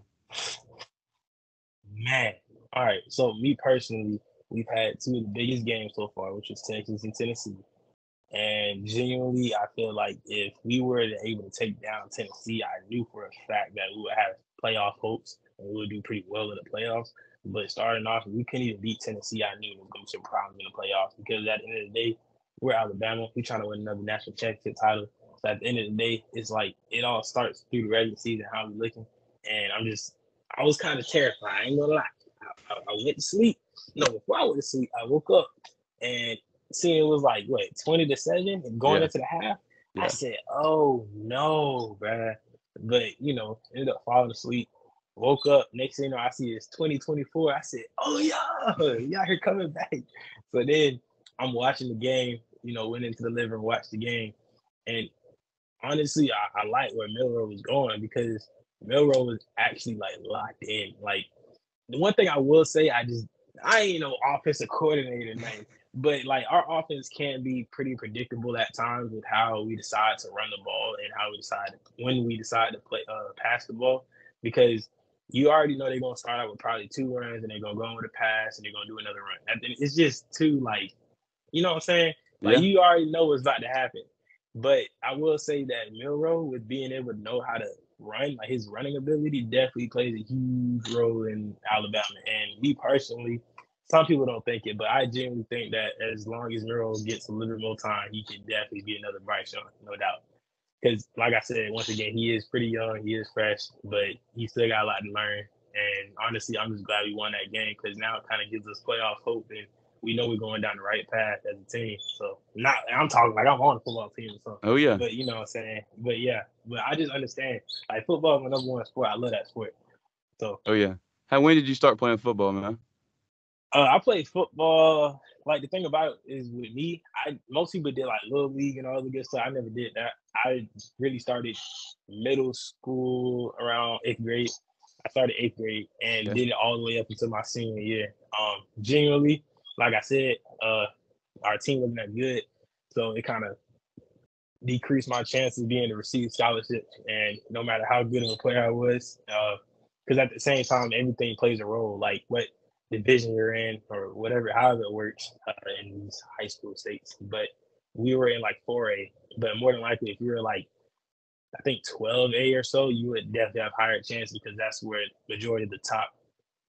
Speaker 2: man. All right. So me personally, we've had two of the biggest games so far, which is Texas and Tennessee. And genuinely, I feel like if we were able to take down Tennessee, I knew for a fact that we would have playoff hopes and we would do pretty well in the playoffs. But starting off, if we couldn't even beat Tennessee, I knew it was going to be some problems in the playoffs because at the end of the day, we're Alabama. We're trying to win another national championship title. So at the end of the day, it's like it all starts through the regular season, how we looking. And I was kind of terrified. I ain't gonna lie. I went to sleep. No, before I went to sleep, I woke up and seeing it was like what 20-7 and going
Speaker 1: Yeah,
Speaker 2: into the half, I
Speaker 1: yeah,
Speaker 2: said, "Oh no, bruh." But ended up falling asleep. Woke up. Next thing you know, I see it's 2024. I said, "Oh yeah, y'all here coming back." So then I'm watching the game. Went into the living room, watched the game, and honestly, I like where Milrow was going because Milrow was actually like locked in. Like the one thing I will say, I ain't no offensive coordinator, man. But like our offense can be pretty predictable at times with how we decide to run the ball and how we decide when we decide to play pass the ball because you already know they're gonna start out with probably two runs and they're gonna go in with a pass and they're gonna do another run. And it's just too like what I'm saying? Like
Speaker 1: yeah.
Speaker 2: you already know what's about to happen. But I will say that Milrow with being able to know how to run, like his running ability, definitely plays a huge role in Alabama. And me personally, some people don't think it, but I genuinely think that as long as Miro gets a little bit more time, he can definitely be another Bryce Young, no doubt. Because, like I said, once again, he is pretty young, he is fresh, but he still got a lot to learn. And honestly, I'm just glad we won that game because now it kind of gives us playoff hope, and we know we're going down the right path as a team. So, I'm talking like I'm on a football team or something.
Speaker 1: Oh yeah.
Speaker 2: But you know what I'm saying? But yeah, but I just understand like football is my number one sport. I love that sport. So,
Speaker 1: Oh yeah. When did you start playing football, man?
Speaker 2: I played football. Like the thing about it is with me, most people did like little league and all the good stuff. I never did that. I really started middle school around 8th grade. I started 8th grade and
Speaker 1: Okay.
Speaker 2: did it all the way up until my senior year. Genuinely, like I said, our team wasn't that good, so it kind of decreased my chances of being to receive scholarships. And no matter how good of a player I was, because at the same time, everything plays a role, like what division you're in or whatever, however it works in these high school states. But we were in like 4A, but more than likely, if you were like, I think 12A or so, you would definitely have higher chance because that's where the majority of the top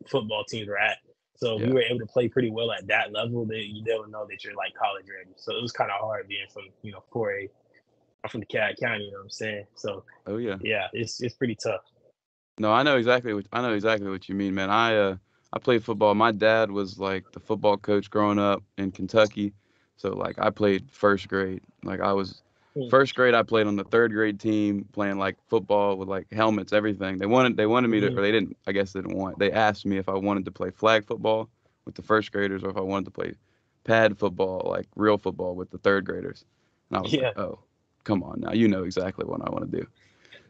Speaker 2: football teams are at. So if
Speaker 1: Yeah.
Speaker 2: you were able to play pretty well at that level, they'll know that you're like college ready. So it was kind of hard being from 4A. I'm from DeKalb County, you know what I'm saying? So
Speaker 1: Oh yeah.
Speaker 2: yeah, it's pretty tough.
Speaker 1: No, I know exactly what you mean, man. I played football. My dad was like the football coach growing up in Kentucky. So like I played first grade. Like I was
Speaker 2: Mm-hmm.
Speaker 1: first grade I played on the third grade team playing like football with like helmets, everything. They wanted me to, or they didn't, I guess they didn't want. They asked me if I wanted to play flag football with the first graders or if I wanted to play pad football, like real football with the third graders. And I was like,
Speaker 2: Yeah,
Speaker 1: "Oh, come on now. You know exactly what I want to do."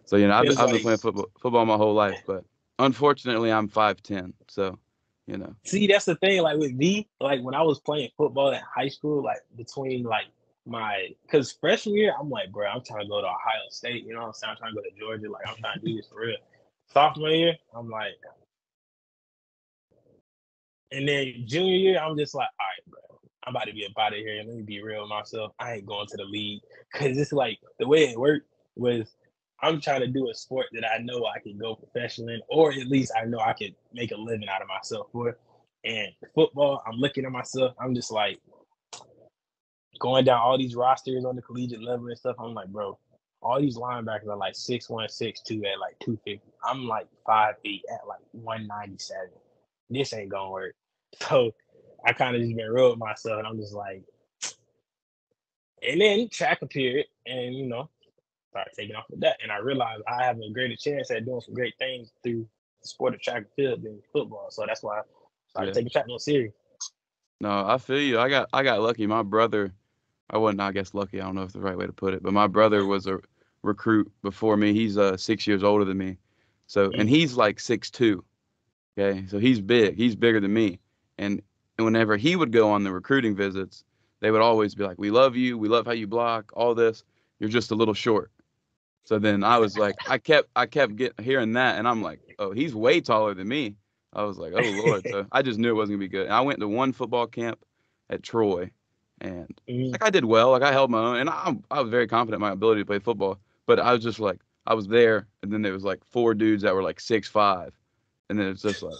Speaker 1: So, you know, I've been,
Speaker 2: it's
Speaker 1: I've been
Speaker 2: like,
Speaker 1: playing football my whole life, but unfortunately, I'm 5'10". So, you know,
Speaker 2: see, that's the thing. Like with me, like when I was playing football in high school, like between like because freshman year, I'm like, bro, I'm trying to go to Ohio State. You know what I'm saying? I'm trying to go to Georgia. Like I'm trying to do this for real. Sophomore year, I'm like, and then junior year, I'm just like, all right, bro, I'm about to be up out of here. And let me be real with myself. I ain't going to the league because it's like the way it worked was I'm trying to do a sport that I know I can go professional in, or at least I know I could make a living out of myself for. And football, I'm looking at myself. I'm just like going down all these rosters on the collegiate level and stuff. I'm like, bro, all these linebackers are like 6'1", 6'2" at like 250. I'm like 5'8" at like 197. This ain't gonna work. So I kind of just been real with myself, and I'm just like, and then track appeared, and started taking off with that, and I realized I have a greater chance at doing some great things through the sport of track and field than football. So that's why I started
Speaker 1: yeah.
Speaker 2: taking track more serious.
Speaker 1: No, I feel you. I got lucky. My brother, I wasn't, I guess, lucky. I don't know if the right way to put it, but my brother was a recruit before me. He's 6 years older than me. So, and
Speaker 2: Mm.
Speaker 1: he's like 6'2". Okay. So he's big. He's bigger than me. And whenever he would go on the recruiting visits, they would always be like, "We love you. We love how you block. All this. You're just a little short." So then I was like, I kept hearing that, and I'm like, oh, he's way taller than me. I was like, oh Lord. So I just knew it wasn't gonna be good. And I went to one football camp at Troy, and
Speaker 2: Mm.
Speaker 1: like I did well, like I held my own, and I was very confident in my ability to play football. But I was just like, I was there, and then there was like four dudes that were like 6'5", and then it's just like,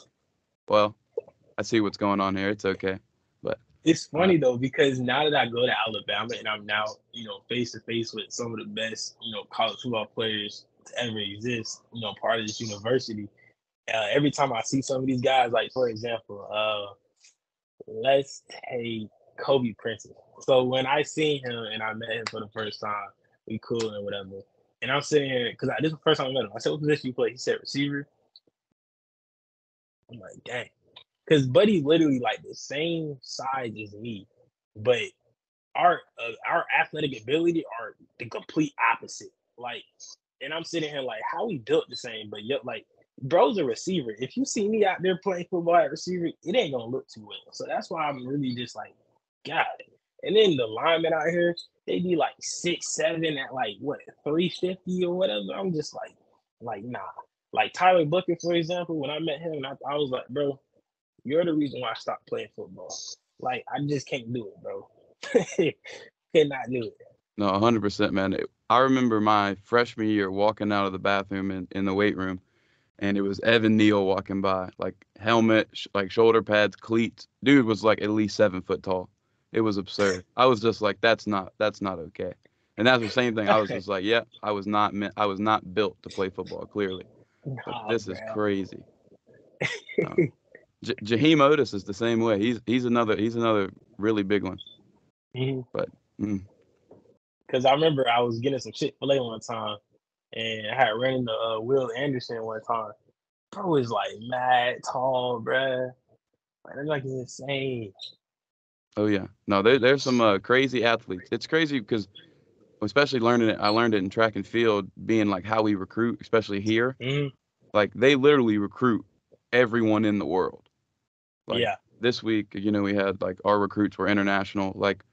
Speaker 1: well, I see what's going on here. It's okay, but
Speaker 2: It's
Speaker 1: uh,
Speaker 2: funny though because now that I go to Alabama and I'm now face to face with some of the best college football players to ever exist, part of this university. Every time I see some of these guys, like for example, let's take Kobe Prince. So when I seen him and I met him for the first time, we cool and whatever. And I'm sitting here because this is the first time I met him. I said, "What position you play?" He said, "Receiver." I'm like, "Dang," because Buddy's literally like the same size as me, but our athletic ability are the complete opposite. Like, and I'm sitting here like, how we built the same, but yet like, bro's a receiver. If you see me out there playing football at receiver, it ain't gonna look too well. So that's why I'm really just like, God. And then the linemen out here, they be like 6'7" at like what 350 or whatever. I'm just like nah. Like Tyler Bucket, for example, when I met him, I was like, bro, you're the reason why I stopped playing football. Like I just can't do it, bro. Cannot do it.
Speaker 1: No, 100%, man. I remember my freshman year walking out of the bathroom in the weight room, and it was Evan Neal walking by, like helmet, like shoulder pads, cleats. Dude was like at least 7 foot tall. It was absurd. I was just like, that's not okay. And that's the same thing. I was just like, yeah, I was not built to play football, clearly. But
Speaker 2: Nah,
Speaker 1: this is
Speaker 2: bro.
Speaker 1: crazy. Um, Jaheim Otis is the same way. He's another really big one. But mm,
Speaker 2: Because I remember I was getting some Chick-fil-A one time, and I had ran into Will Anderson one time. Bro was like mad tall, bruh. Like, that's like insane.
Speaker 1: oh yeah, no, there's some crazy athletes. It's crazy because especially learning it. I learned it in track and field, being like how we recruit, especially here.
Speaker 2: Hmm.
Speaker 1: Like they literally recruit everyone in the world. Like
Speaker 2: Yeah.
Speaker 1: this week, we had like our recruits were international. Like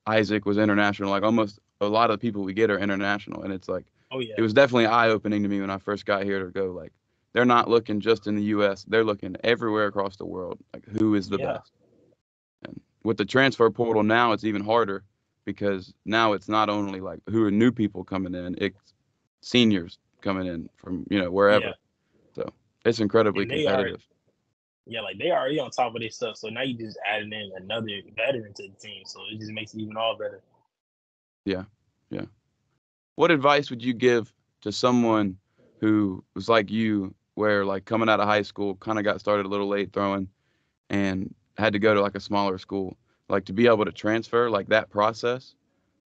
Speaker 1: Isaac was international. Like almost a lot of the people we get are international, and it's like
Speaker 2: Oh
Speaker 1: it
Speaker 2: yeah.
Speaker 1: was definitely eye opening to me when I first got here to go like they're not looking just in the U.S. They're looking everywhere across the world. Like who is the
Speaker 2: Yeah.
Speaker 1: best? And with the transfer portal now, it's even harder because now it's not only like who are new people coming in, it's seniors coming in from
Speaker 2: Yeah.
Speaker 1: wherever. So it's incredibly
Speaker 2: And they are,
Speaker 1: competitive.
Speaker 2: yeah, like they already on top of their stuff. So now you just adding in another veteran to the team. So it just makes it even all better.
Speaker 1: Yeah, yeah. What advice would you give to someone who was like you, where like coming out of high school, kind of got started a little late throwing, and had to go to like a smaller school, like to be able to transfer, like that process,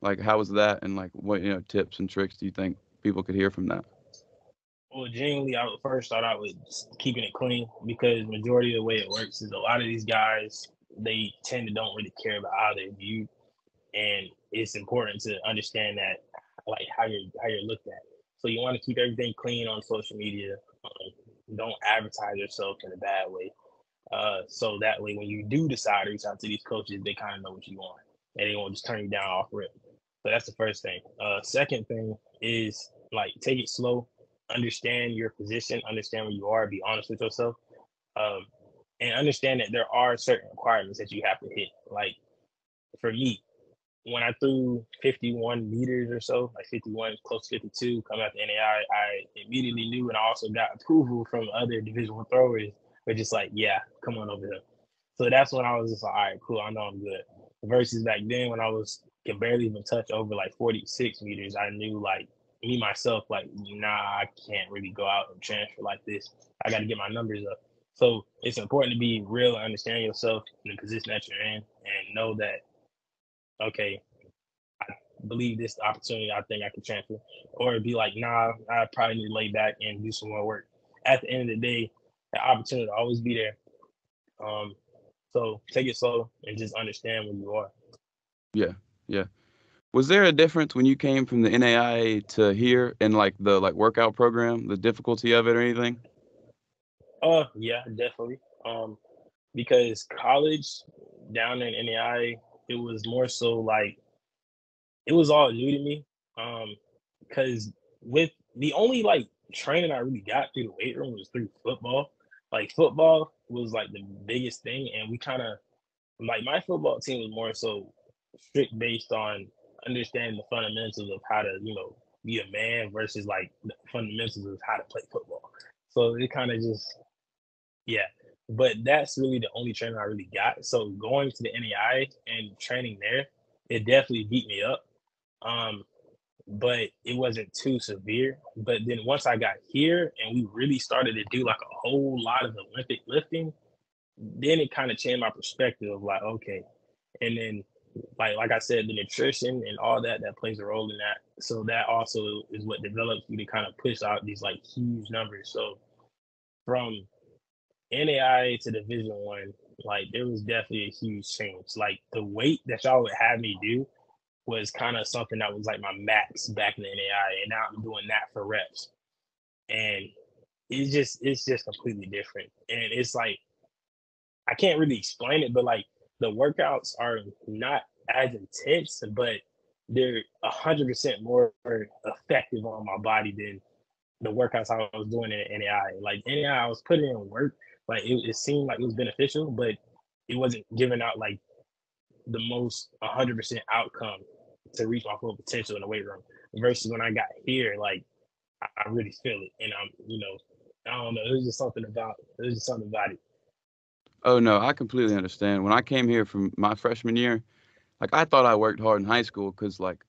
Speaker 1: like how was that, and like what tips and tricks do you think people could hear from that?
Speaker 2: Well, genuinely, I would first start out with just keeping it clean because majority of the way it works is a lot of these guys they tend to don't really care about how they're viewed, and it's important to understand that like how you're looked at. So you want to keep everything clean on social media. Don't advertise yourself in a bad way. So that way, when you do decide to reach out to these coaches, they kind of know what you want, and they won't just turn you down off rip. So that's the first thing. Second thing is like take it slow, understand your position, understand where you are, be honest with yourself, um, and understand that there are certain requirements that you have to hit. Like for me, when I threw 51 meters or so, like 51, close to 52, coming out the NAI, I immediately knew, and I also got approval from other Division One throwers. But just like, yeah, come on over here. So that's when I was just like, all right, cool, I know I'm good. Versus back then when I was can barely even touch over like 46 meters, I knew like me myself, like, nah, I can't really go out and transfer like this. I got to get my numbers up. So it's important to be real and understand yourself in the position that you're in, and know that okay, believe this opportunity, I think I can transfer. Or be like, nah, I probably need to lay back and do some more work. At the end of the day, the opportunity will always be there. Um, so take it slow and just understand where you are.
Speaker 1: Yeah, yeah. Was there a difference when you came from the NAIA to here in like the like workout program, the difficulty of it or anything?
Speaker 2: Yeah, definitely. Because college down in NAI, it was more so like it was all new to me. Because with the only like training I really got through the weight room was through football. Like football was like the biggest thing, and we kind of like my football team was more so strict based on understanding the fundamentals of how to be a man versus like the fundamentals of how to play football. So it kind of just yeah. But that's really the only training I really got. So going to the NAI and training there, it definitely beat me up. Um, but it wasn't too severe. But then once I got here and we really started to do like a whole lot of Olympic lifting, then it kind of changed my perspective of like, okay. And then like I said, the nutrition and all that that plays a role in that. So that also is what develops you to kind of push out these like huge numbers. So from NAIA to Division One, like there was definitely a huge change. Like the weight that y'all would have me do was kind of something that was like my max back in the NAIA, and now I'm doing that for reps. And it's just completely different. And it's like I can't really explain it, but like the workouts are not as intense, but they're 100% more effective on my body than the workouts I was doing in NAI. Like NAI, I was putting in work. Like it seemed like it was beneficial, but it wasn't giving out like the most 100% outcome to reach my full potential in the weight room. Versus when I got here, like I really feel it, and I'm, I don't know. There's just something about it.
Speaker 1: Oh no, I completely understand. When I came here from my freshman year, like I thought I worked hard in high school because like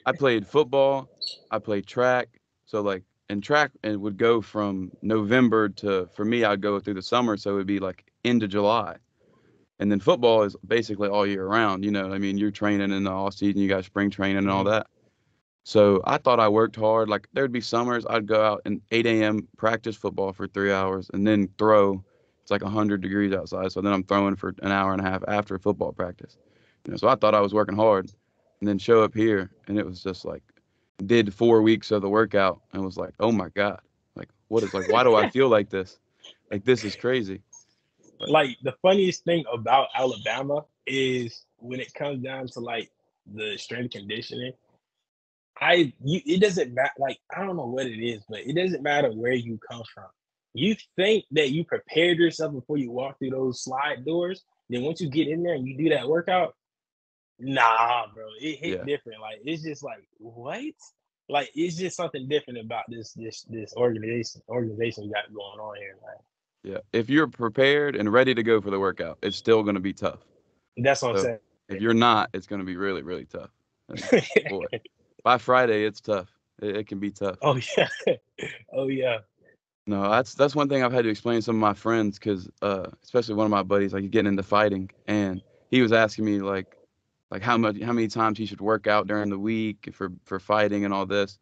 Speaker 1: I played football, I played track, so like and track it would go from November to for me I'd go through the summer, so it would be like into July. And then football is basically all year round, you know what I mean? You're training in the off season, you got spring training and all
Speaker 2: Mm-hmm.
Speaker 1: that. So I thought I worked hard. Like there'd be summers I'd go out and 8 a.m. practice football for 3 hours and then throw. It's like 100 degrees outside, so then I'm throwing for an hour and a half after football practice. You know, so I thought I was working hard, and then show up here and it was just like did 4 weeks of the workout and was like, oh my god, like what is like why do I feel like this? Like this is crazy. But
Speaker 2: Like the funniest thing about Alabama is when it comes down to like the strength conditioning. It doesn't matter. Like I don't know what it is, but it doesn't matter where you come from. You think that you prepared yourself before you walk through those slide doors. Then once you get in there and you do that workout, nah, bro, it hit
Speaker 1: yeah,
Speaker 2: different. Like it's just like what? Like it's just something different about this organization we got going on here. Like
Speaker 1: yeah. If you're prepared and ready to go for the workout, it's still going to be tough.
Speaker 2: that's what I'm
Speaker 1: So
Speaker 2: saying.
Speaker 1: if you're not, it's going to be really, really tough. And boy, by Friday, it's tough. It can be tough.
Speaker 2: Oh yeah, oh yeah,
Speaker 1: No, that's one thing I've had to explain to some of my friends because, especially one of my buddies, like he's getting into fighting, and he was asking me like how many times he should work out during the week for fighting and all this.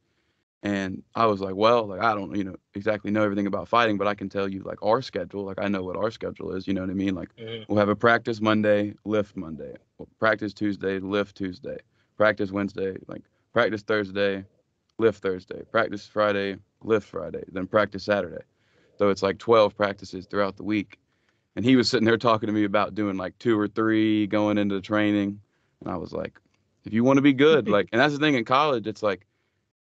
Speaker 1: And I was like, well, like I don't, exactly know everything about fighting, but I can tell you like our schedule. Like I know what our schedule is. You know what I mean? Like
Speaker 2: mm-hmm.
Speaker 1: we'll have a practice Monday, lift Monday, we'll practice Tuesday, lift Tuesday, practice Wednesday, like practice Thursday, lift Thursday, practice Friday, lift Friday, then practice Saturday. So it's like 12 practices throughout the week. And he was sitting there talking to me about doing like 2 or 3 going into the training. And I was like, if you want to be good, like, and that's the thing in college, it's like,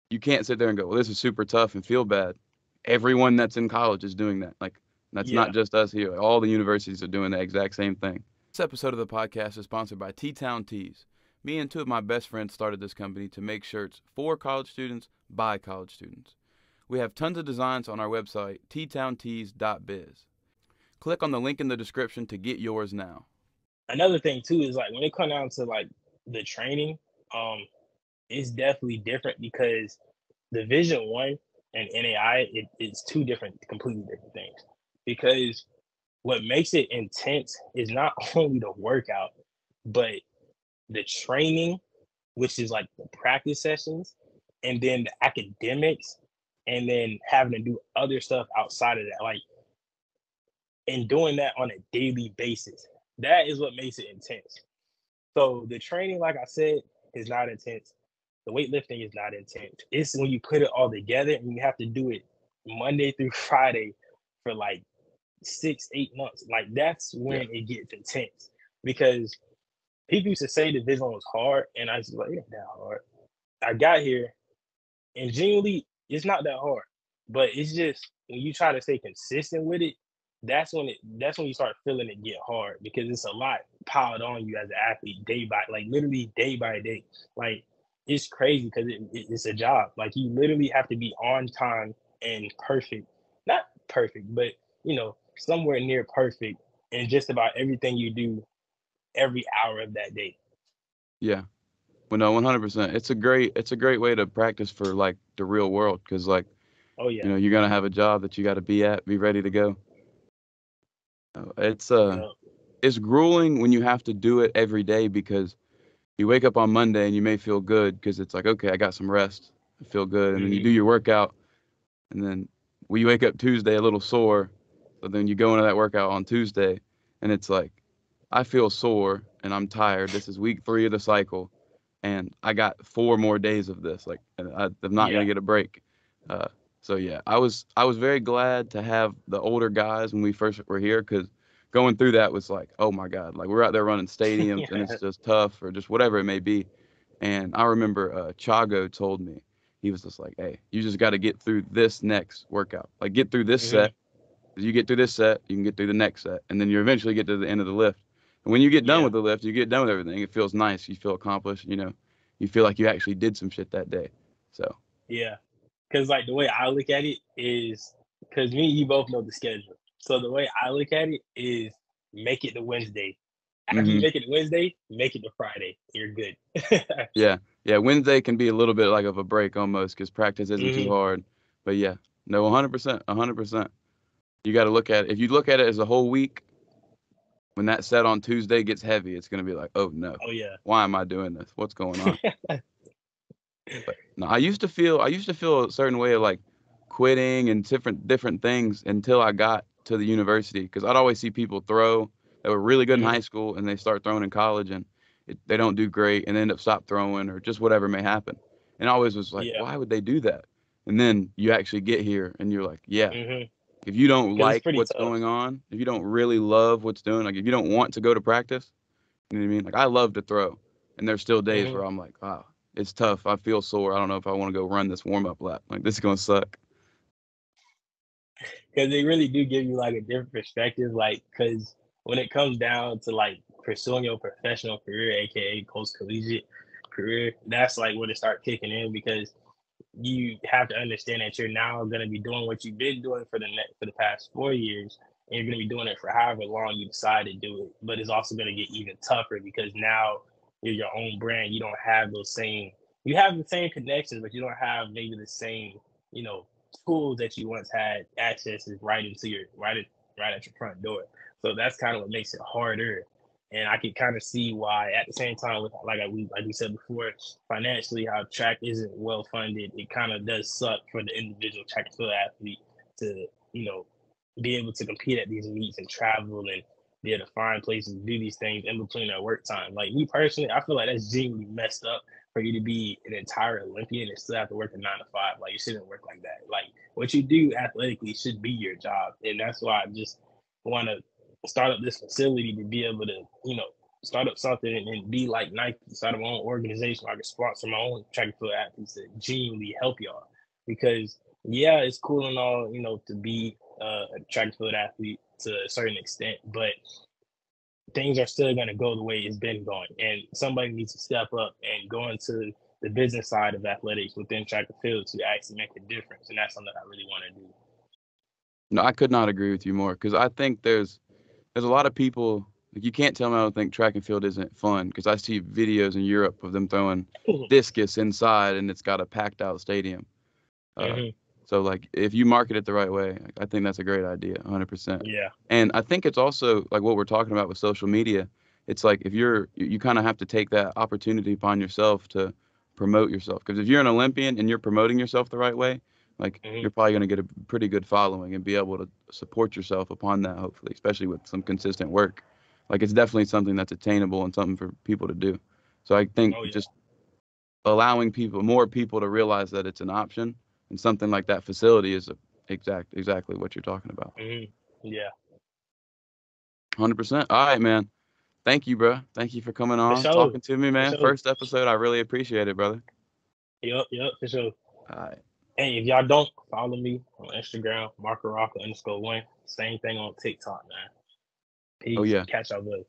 Speaker 1: you can't sit there and go, well, this is super tough and feel bad. Everyone that's in college is doing that. Like, that's not
Speaker 2: Yeah.
Speaker 1: just us here. All the universities are doing the exact same thing. This episode of the podcast is sponsored by T-Town Tees. Me and 2 of my best friends started this company to make shirts for college students by college students. We have tons of designs on our website, ttowntees.biz. Click on the link in the description to get yours now.
Speaker 2: Another thing too is like when it comes down to like the training, it's definitely different because Division One and NAI it's two completely different things. Because what makes it intense is not only the workout, but the training, which is like the practice sessions, and then the academics, and then having to do other stuff outside of that, like and doing that on a daily basis. That is what makes it intense. So the training, like I said, is not intense. The weightlifting is not intense. It's when you put it all together and you have to do it Monday through Friday for like 6, 8 months. Like that's when it gets intense because people used to say Division was hard, and I was like, it ain't that hard. I got here, and genuinely, it's not that hard. But it's just when you try to stay consistent with it, that's when you start feeling it get hard because it's a lot piled on you as an athlete literally day by day. Like it's crazy because it's a job. Like you literally have to be on time and perfect. Not perfect, but somewhere near perfect in just about everything you do every hour of that day.
Speaker 1: Yeah. Well, no, 100%. It's a great way to practice for like the real world because like,
Speaker 2: Oh yeah.
Speaker 1: you're going to have a job that you got to be ready to go. It's
Speaker 2: Yeah.
Speaker 1: it's grueling when you have to do it every day because you wake up on Monday and you may feel good because it's like, okay, I got some rest. I feel good. And then you
Speaker 2: Mm-hmm.
Speaker 1: do your workout and then we wake up Tuesday a little sore. So then you go into that workout on Tuesday and it's like, I feel sore and I'm tired. This is week 3 of the cycle and I got 4 more days of this. Like, and I'm not going
Speaker 2: Yeah.
Speaker 1: to get a break. Uh, so yeah, I was very glad to have the older guys when we first were here because going through that was like, oh my God, like we're out there running stadiums and it's
Speaker 2: Yeah.
Speaker 1: just tough or just whatever it may be. And I remember Chago told me, he was just like, hey, you just got to get through this next workout. Like get through this
Speaker 2: Mm-hmm.
Speaker 1: set. You get through this set, you can get through the next set, and then you eventually get to the end of the lift. And when you get done
Speaker 2: Yeah.
Speaker 1: with the lift, you get done with everything. It feels nice. You feel accomplished. you feel like you actually did some shit that day. So
Speaker 2: Yeah. Because, like, the way I look at it is because me and you both know the schedule. So the way I look at it is make it to Wednesday. After you
Speaker 1: hmm
Speaker 2: make it to Wednesday, make it to Friday. You're good.
Speaker 1: yeah, yeah. Wednesday can be a little bit like of a break almost because practice isn't too
Speaker 2: hmm
Speaker 1: hard. But yeah, no, 100%, 100%. You got to look at it. If you look at it as a whole week, when that set on Tuesday gets heavy, it's gonna be like, oh no,
Speaker 2: Oh, yeah.
Speaker 1: why am I doing this? What's going on? But no, I used to feel a certain way of like quitting and different things until I got to the university because I'd always see people throw that were really good in
Speaker 2: hmm
Speaker 1: high school and they start throwing in college and they don't do great and they end up stop throwing or just whatever may happen. And I always was like,
Speaker 2: Yeah.
Speaker 1: why would they do that? And then you actually get here and you're like, yeah,
Speaker 2: Because
Speaker 1: if you don't
Speaker 2: it's
Speaker 1: like
Speaker 2: pretty
Speaker 1: what's
Speaker 2: tough.
Speaker 1: going on, if you don't really love what's doing, like if you don't want to go to practice, you know what I mean? Like I love to throw, and there's still days
Speaker 2: Because
Speaker 1: where I'm like, wow, it's tough. I feel sore. I don't know if I want to go run this warm up lap. Like this is gonna suck.
Speaker 2: they really do give you like a different perspective. Like, because when it comes down to like pursuing your professional career, aka post collegiate career, that's like when it start kicking in because you have to understand that you're now going to be doing what you've been doing for the past 4 years, and you're going to be doing it for however long you decide to do it. But it's also going to get even tougher because now you're your own brand. You don't have those same. You have the same connections, but you don't have maybe the same, you know, tools that you once had access is right into your right at your front door. So that's kind of what makes it harder. And I can kind of see why at the same time, with like we said before, financially how track isn't well funded, it kind of does suck for the individual track and field athlete to, you know, be able to compete at these meets and travel and be able to find places to do these things in between their work time. Like me personally, I feel like that's genuinely messed up for you to be an entire Olympian and still have to work a 9 to 5. Like, it shouldn't work like that. Like, what you do athletically should be your job. And that's why I just want to start up this facility to be able to, you know, start up something and be like Nike, start up my own organization where I can sponsor my own track and field athletes to genuinely help y'all. Because yeah, it's cool and all, you know, to be a track and field athlete to a certain extent, but things are still going to go the way it's been going. And somebody needs to step up and go into the business side of athletics within track and field to actually make a difference. And that's something I really want to do.
Speaker 1: No, I could not agree with you more because I think there's a lot of people. Like you can't tell me I don't think track and field isn't fun because I see videos in Europe of them throwing discus inside and it's got a packed out stadium. Uh,
Speaker 2: hmm
Speaker 1: so like if you market it the right way, I think that's a great idea, 100%.
Speaker 2: Yeah.
Speaker 1: And I think it's also like what we're talking about with social media. It's like if you kind of have to take that opportunity upon yourself to promote yourself. Because if you're an Olympian and you're promoting yourself the right way, like
Speaker 2: hmm
Speaker 1: you're probably going to get a pretty good following and be able to support yourself upon that, hopefully, especially with some consistent work. Like it's definitely something that's attainable and something for people to do. So I think
Speaker 2: Oh, yeah.
Speaker 1: just allowing more people to realize that it's an option and something like that facility is exactly what you're talking about.
Speaker 2: hmm Yeah.
Speaker 1: 100%. All right, man. Thank you, bro. Thank you for coming
Speaker 2: For
Speaker 1: on,
Speaker 2: sure.
Speaker 1: talking to me,
Speaker 2: For
Speaker 1: man.
Speaker 2: sure.
Speaker 1: First episode. I really appreciate it, brother.
Speaker 2: Yep, for sure.
Speaker 1: All right.
Speaker 2: Hey, if y'all don't follow me on Instagram, Marco Rocker _1. Same thing on TikTok, man.
Speaker 1: Oh
Speaker 2: Peace.
Speaker 1: yeah.
Speaker 2: Catch y'all later.